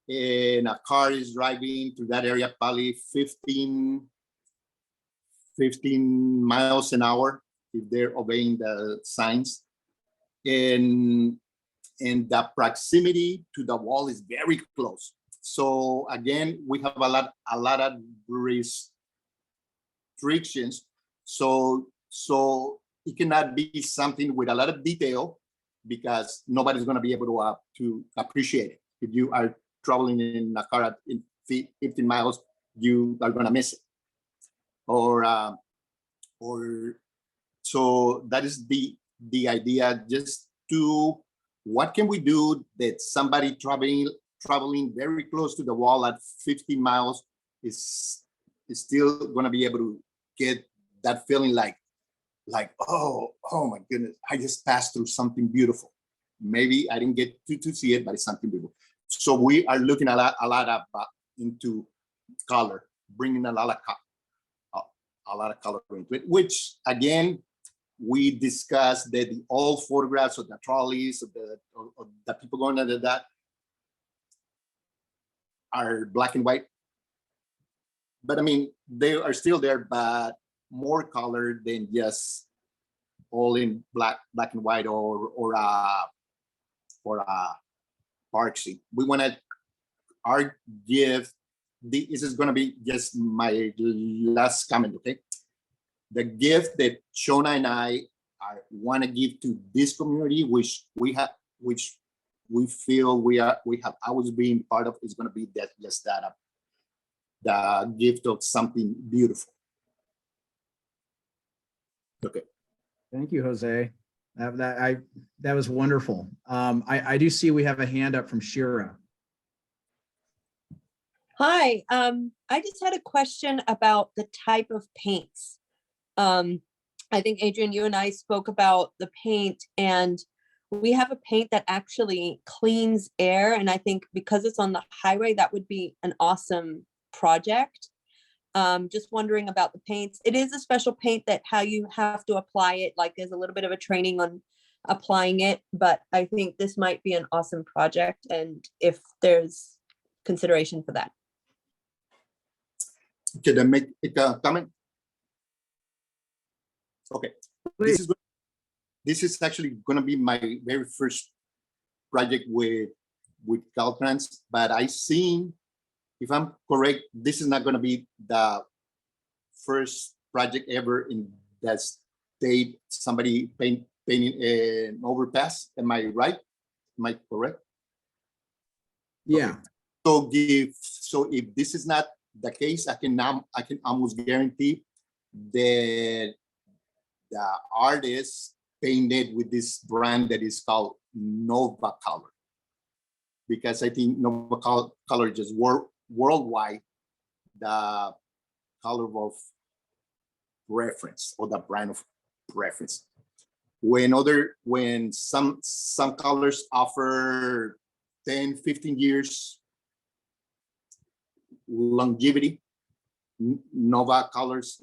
And a car is driving to that area probably 15 miles an hour if they're obeying the signs. And the proximity to the wall is very close. So again, we have a lot of restrictions. So it cannot be something with a lot of detail, because nobody's going to be able to appreciate it. If you are traveling in a car at 15 miles, you are going to miss it. Or so that is the idea. Just to, what can we do that somebody traveling very close to the wall at 15 miles is still going to be able to get that feeling like oh my goodness, I just passed through something beautiful. Maybe I didn't get to see it, but it's something beautiful. So we are looking a lot into color, bringing a lot of color into it, which again, we discussed that the old photographs of the trolleys of the people going under that are black and white. But I mean, they are still there, but more color than just all in black and white or a park scene. We wanted our gift. This is going to be just my last comment, okay? The gift that Shona and I want to give to this community, which we feel we have always been part of, is going to be the gift of something beautiful. Okay. Thank you, Jose. That was wonderful. I do see we have a hand up from Shira. Hi, I just had a question about the type of paints. I think, Adrian, you and I spoke about the paint, and we have a paint that actually cleans air. And I think because it's on the highway, that would be an awesome project. Just wondering about the paints. It is a special paint that how you have to apply it, like there's a little bit of a training on applying it, but I think this might be an awesome project, and if there's consideration for that. Can I make a comment? Okay, this is actually going to be my very first project with Caltrans, but I seen, if I'm correct, this is not going to be the first project ever in that state. Somebody painting an overpass. Am I right? Am I correct? Yeah. Okay. So if this is not the case, I can almost guarantee that the artist painted with this brand that is called Nova Color, because I think Nova Color just worldwide the color of reference, or the brand of reference. when some colors offer 10, 15 years longevity, Nova colors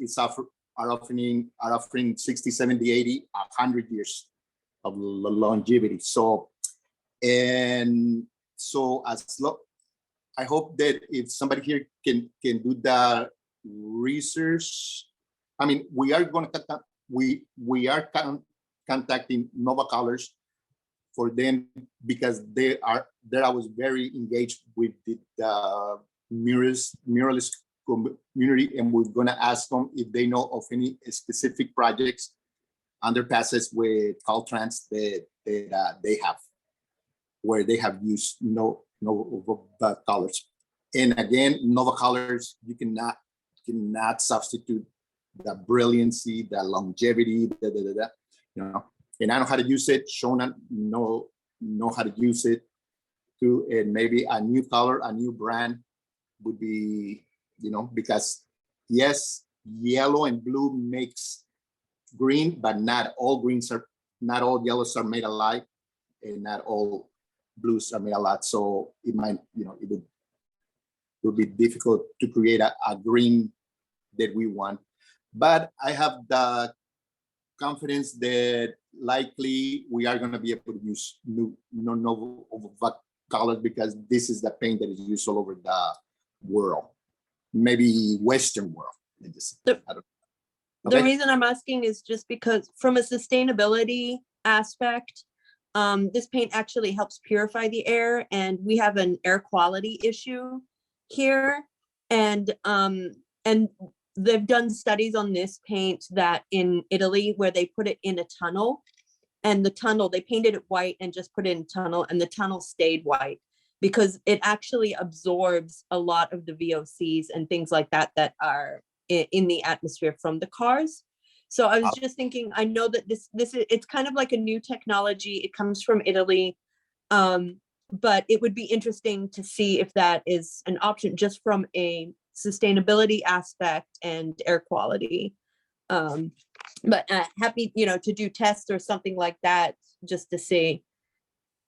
are offering 60, 70, 80, 100 years of longevity. So, and so I hope that if somebody here can do the research, I mean, we are contacting Nova Colors for them, because I was very engaged with the muralist community, and we're gonna ask them if they know of any specific projects, underpasses with Caltrans that they have, where they have used Nova colors. And again, Nova colors, you cannot substitute the brilliancy, the longevity, you know. And I know how to use it. Shona know how to use it too. And maybe a new color, a new brand would be, you know, because yes, yellow and blue makes green, but not all yellows are made alike, and not all blues are made alike. So it might, you know, it would be difficult to create a green that we want. But I have the confidence that likely we are going to be able to use Nova colors, because this is the paint that is used all over the world, maybe Western world. I don't know. The reason I'm asking is just because from a sustainability aspect, this paint actually helps purify the air, and we have an air quality issue here. And they've done studies on this paint that in Italy, where they put it in a tunnel, and the tunnel, they painted it white and just put it in a tunnel, and the tunnel stayed white because it actually absorbs a lot of the VOCs and things like that that are in the atmosphere from the cars. So I was just thinking, I know that it's kind of like a new technology. It comes from Italy, but it would be interesting to see if that is an option just from a sustainability aspect and air quality. But happy, you know, to do tests or something like that, just to see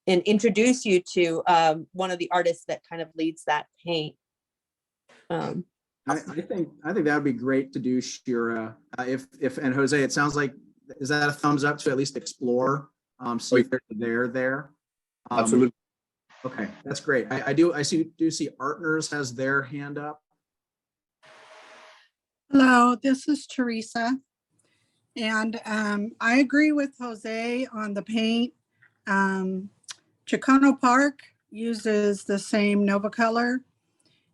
and introduce you to one of the artists that kind of leads that paint. I think that would be great to do, Shira. If and Jose, it sounds like, is that a thumbs up to at least explore? See if they're there. Absolutely. Okay, that's great. I do see Artners has their hand up. Hello, this is Teresa. And I agree with Jose on the paint. Chicano Park uses the same Nova color.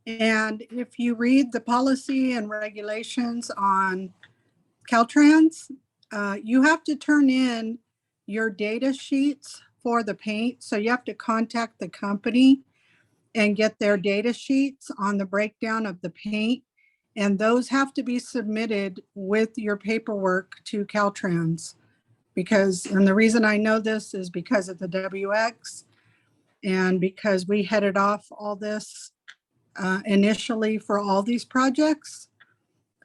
And if you read the policy and regulations on Caltrans, you have to turn in your data sheets for the paint. So you have to contact the company and get their data sheets on the breakdown of the paint. And those have to be submitted with your paperwork to Caltrans. And the reason I know this is because of the WX, and because we headed off all this initially for all these projects.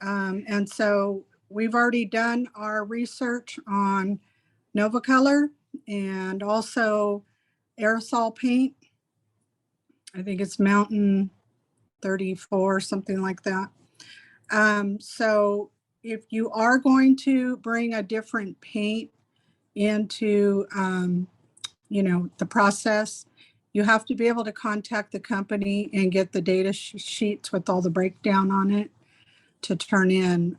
And so we've already done our research on Nova Color and also aerosol paint. I think it's Mountain 34, something like that. So if you are going to bring a different paint into, you know, the process, you have to be able to contact the company and get the data sheets with all the breakdown on it to turn in.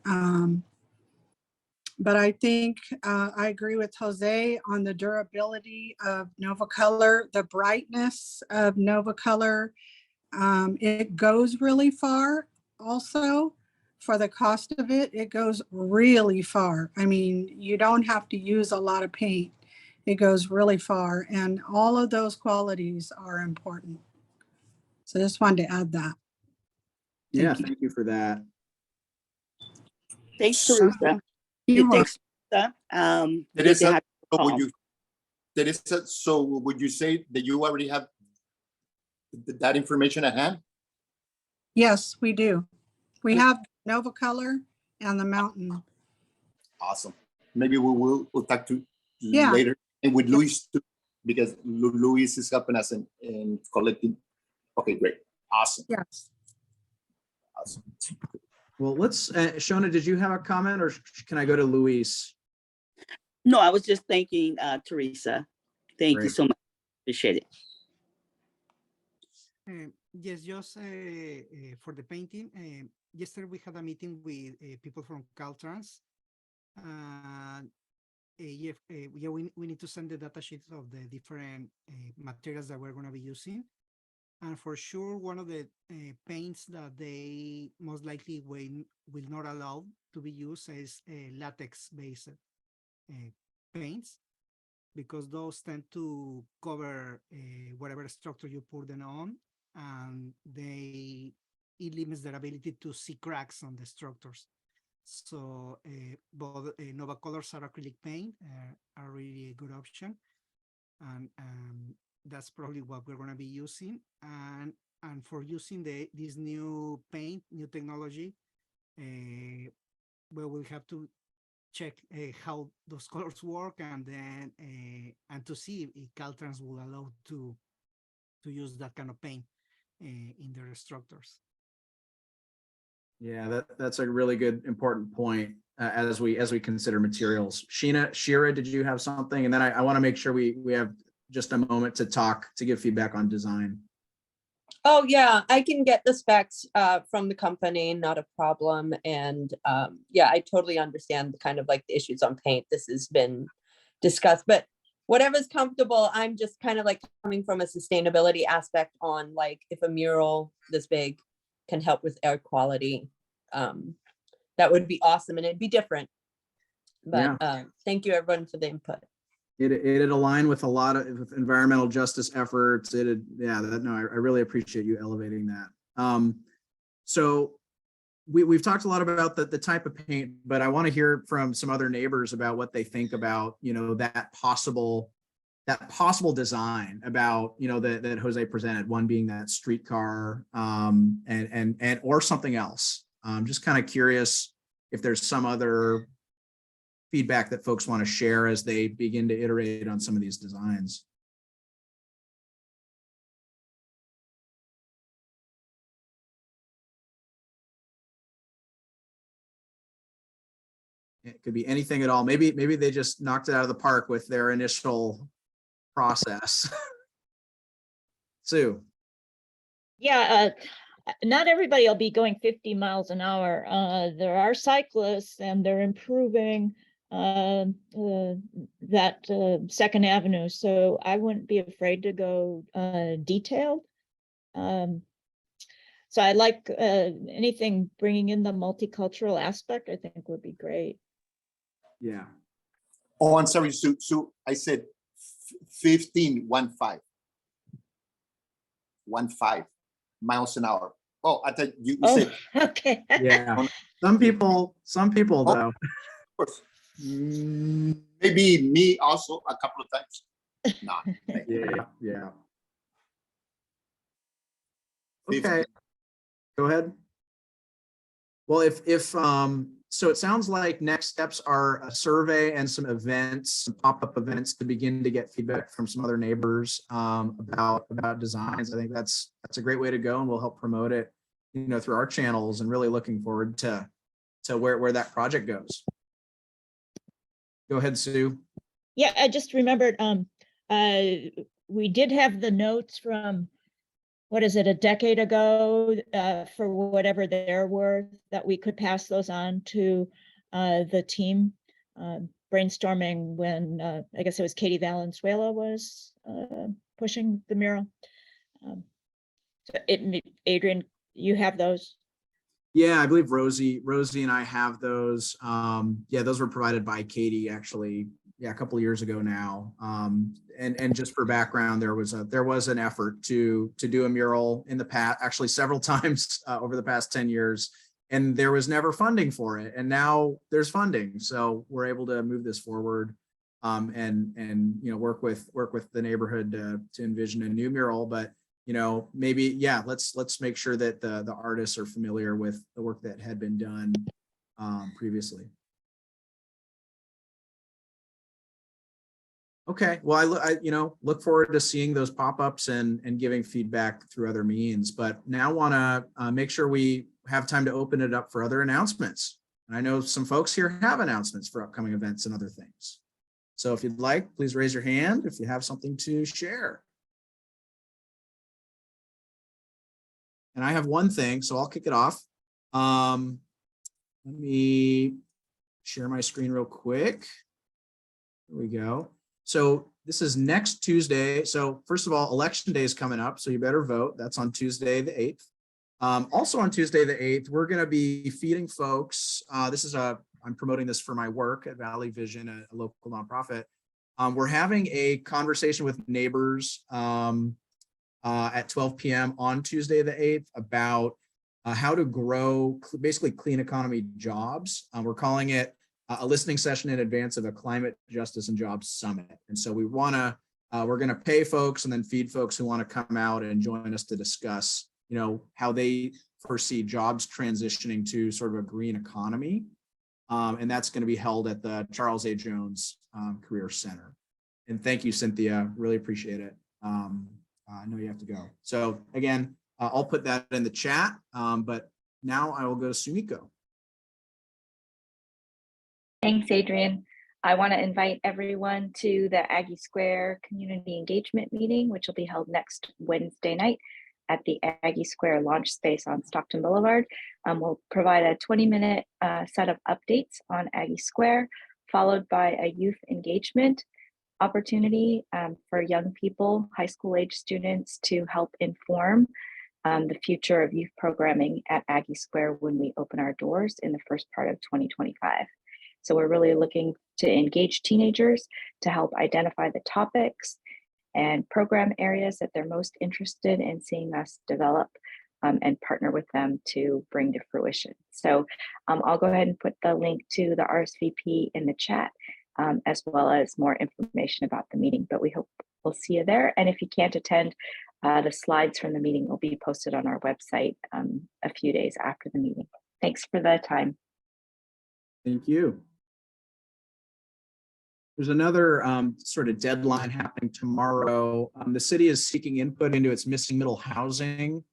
But I think I agree with Jose on the durability of Nova Color, the brightness of Nova Color. It goes really far also. For the cost of it, it goes really far. I mean, you don't have to use a lot of paint. It goes really far, and all of those qualities are important. So I just wanted to add that. Thank you for that. Thanks, Teresa. Thanks, Teresa. Teresa, so would you say that you already have that information at hand? Yes, we do. We have Nova Color and the Mountain. Awesome. Maybe we'll talk to Yeah. later, and with Luis too, because Luis is helping us in collecting. Okay, great, awesome. Yes. Awesome. Well, let's, Shona, did you have a comment or can I go to Luis? No, I was just thanking Teresa. Thank you Great. so much. Appreciate it. Yes, just for the painting. Yesterday we had a meeting with people from Caltrans. Yeah, we need to send the data sheet of the different materials that we're going to be using. And for sure, one of the paints that they most likely will not allow to be used is latex-based paints, because those tend to cover whatever structure you put them on, and it limits their ability to see cracks on the structures. So both Nova Colors are acrylic paint are really a good option, and that's probably what we're going to be using. And for using this new paint, new technology, we'll have to check how those colors work, and then and to see if Caltrans will allow to use that kind of paint in their structures. Yeah, that's a really good, important point as we consider materials. Shira, did you have something? And then I want to make sure we have just a moment to talk, to give feedback on design. Oh yeah, I can get the specs from the company, not a problem. And yeah, I totally understand kind of like the issues on paint. This has been discussed, but whatever's comfortable. I'm just kind of like coming from a sustainability aspect on like if a mural this big can help with air quality, that would be awesome, and it'd be different. But thank you everyone for the input. It'd align with a lot of environmental justice efforts. I really appreciate you elevating that. So we've talked a lot about the type of paint, but I want to hear from some other neighbors about what they think about, that possible design about, that Jose presented, one being that streetcar, and or something else. I'm just kind of curious if there's some other feedback that folks want to share as they begin to iterate on some of these designs. It could be anything at all. Maybe they just knocked it out of the park with their initial process. Sue. Yeah, not everybody will be going 50 miles an hour. There are cyclists, and they're improving that Second Avenue. So I wouldn't be afraid to go detailed. So I like anything bringing in the multicultural aspect, I think would be great. Yeah. Oh, I'm sorry, Sue. I said 15 miles an hour. Oh, I thought you said. Okay. Yeah. Some people though. Of course. Maybe me also a couple of times. Nah. Yeah. Okay. Go ahead. Well, if so it sounds like next steps are a survey and some events, some pop-up events to begin to get feedback from some other neighbors about designs. I think that's a great way to go, and we'll help promote it, through our channels, and really looking forward to where that project goes. Go ahead, Sue. Yeah, I just remembered we did have the notes from, what is it, a decade ago, for whatever they're worth, that we could pass those on to the team brainstorming when I guess it was Katie Valenzuela was pushing the mural. Adrian, you have those? Yeah, I believe Rosie and I have those. Yeah, those were provided by Katie actually. Yeah, a couple of years ago now. And just for background, there was an effort to do a mural in the past, actually several times over the past 10 years, and there was never funding for it. And now there's funding, so we're able to move this forward, and work with the neighborhood to envision a new mural. But maybe let's make sure that the artists are familiar with the work that had been done previously. Okay, well, look forward to seeing those pop-ups and giving feedback through other means, but now want to make sure we have time to open it up for other announcements. And I know some folks here have announcements for upcoming events and other things. So if you'd like, please raise your hand if you have something to share. And I have one thing, so I'll kick it off. Let me share my screen real quick. There we go. So this is next Tuesday. So first of all, election day is coming up, so you better vote. That's on Tuesday, the 8th. Also on Tuesday, the 8th, we're going to be feeding folks. I'm promoting this for my work at Valley Vision, a local nonprofit. We're having a conversation with neighbors at 12 p.m. on Tuesday, the 8th, about how to grow basically clean economy jobs. We're calling it a listening session in advance of a climate justice and jobs summit. And so we're going to pay folks and then feed folks who want to come out and join us to discuss, how they foresee jobs transitioning to sort of a green economy. And that's going to be held at the Charles A. Jones Career Center. And thank you, Cynthia. Really appreciate it. I know you have to go. So again, I'll put that in the chat, but now I will go to Sumiko. Thanks, Adrian. I want to invite everyone to the Aggie Square Community Engagement Meeting, which will be held next Wednesday night at the Aggie Square launch space on Stockton Boulevard. We'll provide a 20-minute set of updates on Aggie Square, followed by a youth engagement opportunity for young people, high school age students, to help inform the future of youth programming at Aggie Square when we open our doors in the first part of 2025. So we're really looking to engage teenagers to help identify the topics and program areas that they're most interested in seeing us develop and partner with them to bring to fruition. So I'll go ahead and put the link to the RSVP in the chat, as well as more information about the meeting, but we hope we'll see you there. And if you can't attend, the slides from the meeting will be posted on our website a few days after the meeting. Thanks for the time. Thank you. There's another sort of deadline happening tomorrow. The city is seeking input into its missing middle housing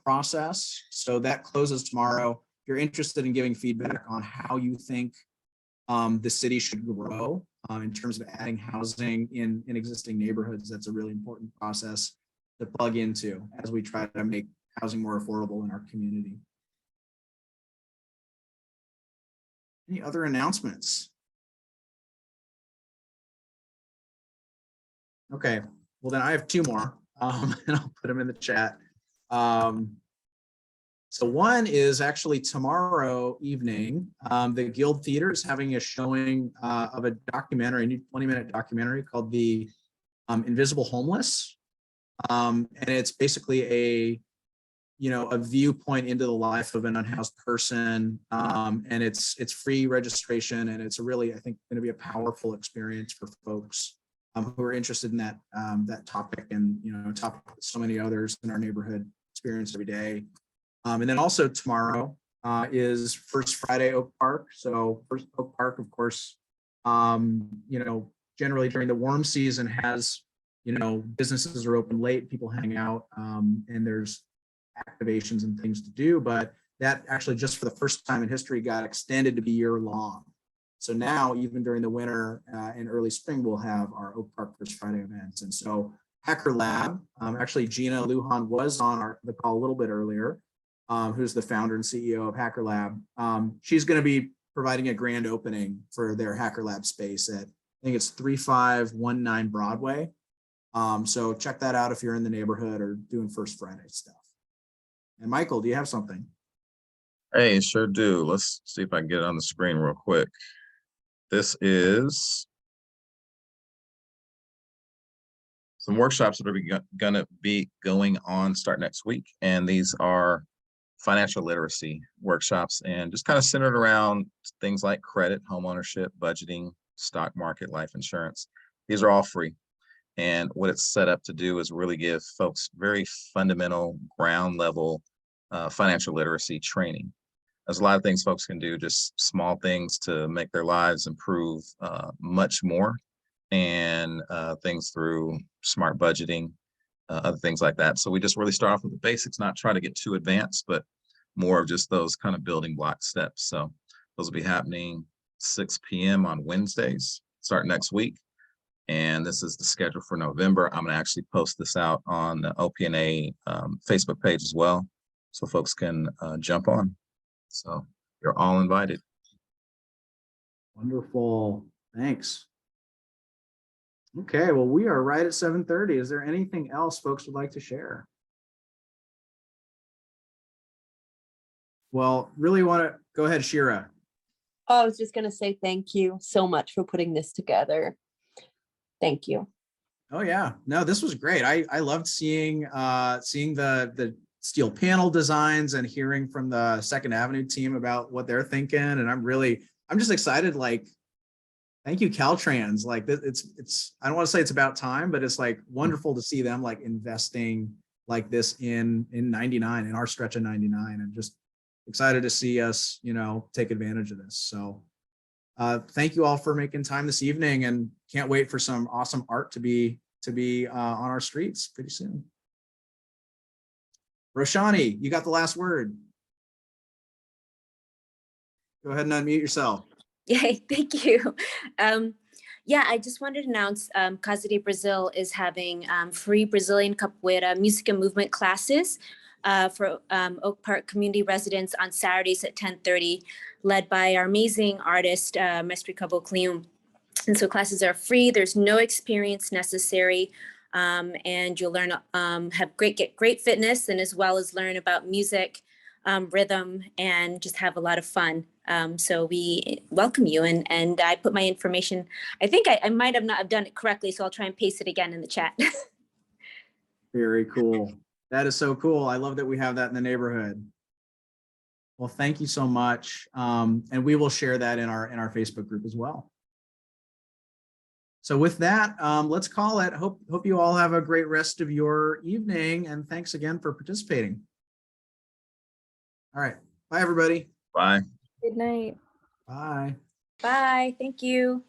process. So that closes tomorrow. If you're interested in giving feedback on how you think the city should grow in terms of adding housing in existing neighborhoods, that's a really important process to plug into as we try to make housing more affordable in our community. Any other announcements? Okay, well then I have two more, and I'll put them in the chat. So one is actually tomorrow evening, the Guild Theater is having a showing of a documentary, a new 20-minute documentary called The Invisible Homeless. And it's basically a viewpoint into the life of an unhoused person. And it's free registration, and it's really, I think, going to be a powerful experience for folks who are interested in that topic, and topic that so many others in our neighborhood experience every day. And then also tomorrow is First Friday Oak Park. So First Oak Park, of course, generally during the warm season has, businesses are open late, people hang out, and there's activations and things to do. But that actually, just for the first time in history, got extended to be year long. So now, even during the winter and early spring, we'll have our Oak Park First Friday events. And so Hacker Lab, actually Gina Lujan was on the call a little bit earlier, who's the founder and CEO of Hacker Lab. She's going to be providing a grand opening for their Hacker Lab space at, I think it's 3519 Broadway. So check that out if you're in the neighborhood or doing First Friday stuff. And Michael, do you have something? Hey, sure do. Let's see if I can get it on the screen real quick. This is some workshops that are going to be going on start next week. And these are financial literacy workshops, and just kind of centered around things like credit, homeownership, budgeting, stock market, life insurance. These are all free. And what it's set up to do is really give folks very fundamental, ground level financial literacy training. There's a lot of things folks can do, just small things to make their lives improve much more. and things through smart budgeting, other things like that. So we just really start off with the basics, not try to get too advanced, but more of just those kind of building block steps. So those will be happening 6 p.m. on Wednesdays, start next week. And this is the schedule for November. I'm gonna actually post this out on the OPNA Facebook page as well, so folks can jump on. So you're all invited. Wonderful. Thanks. Okay, well, we are right at 7:30. Is there anything else folks would like to share? Well, really want to go ahead, Shira. Oh, I was just gonna say thank you so much for putting this together. Thank you. Oh yeah, no, this was great. I loved seeing the steel panel designs and hearing from the Second Avenue team about what they're thinking. And I'm just excited. Like, thank you, Caltrans. Like, it's I don't want to say it's about time, but it's like wonderful to see them like investing like this in 99, in our stretch of 99, and just excited to see us, take advantage of this. So thank you all for making time this evening, and can't wait for some awesome art to be on our streets pretty soon. Roshani, you got the last word. Go ahead and unmute yourself. Yay, thank you. Yeah, I just wanted to announce Casa de Brazil is having free Brazilian capoeira music and movement classes for Oak Park community residents on Saturdays at 10:30, led by our amazing artist, Mestre Caboclium. And so classes are free. There's no experience necessary. And you'll learn, get great fitness, and as well as learn about music, rhythm, and just have a lot of fun. So we welcome you, and I put my information. I think I might have not have done it correctly, so I'll try and paste it again in the chat. Very cool. That is so cool. I love that we have that in the neighborhood. Well, thank you so much. And we will share that in our Facebook group as well. So with that, let's call it. Hope you all have a great rest of your evening, and thanks again for participating. All right. Bye, everybody. Bye. Good night. Bye. Bye. Thank you.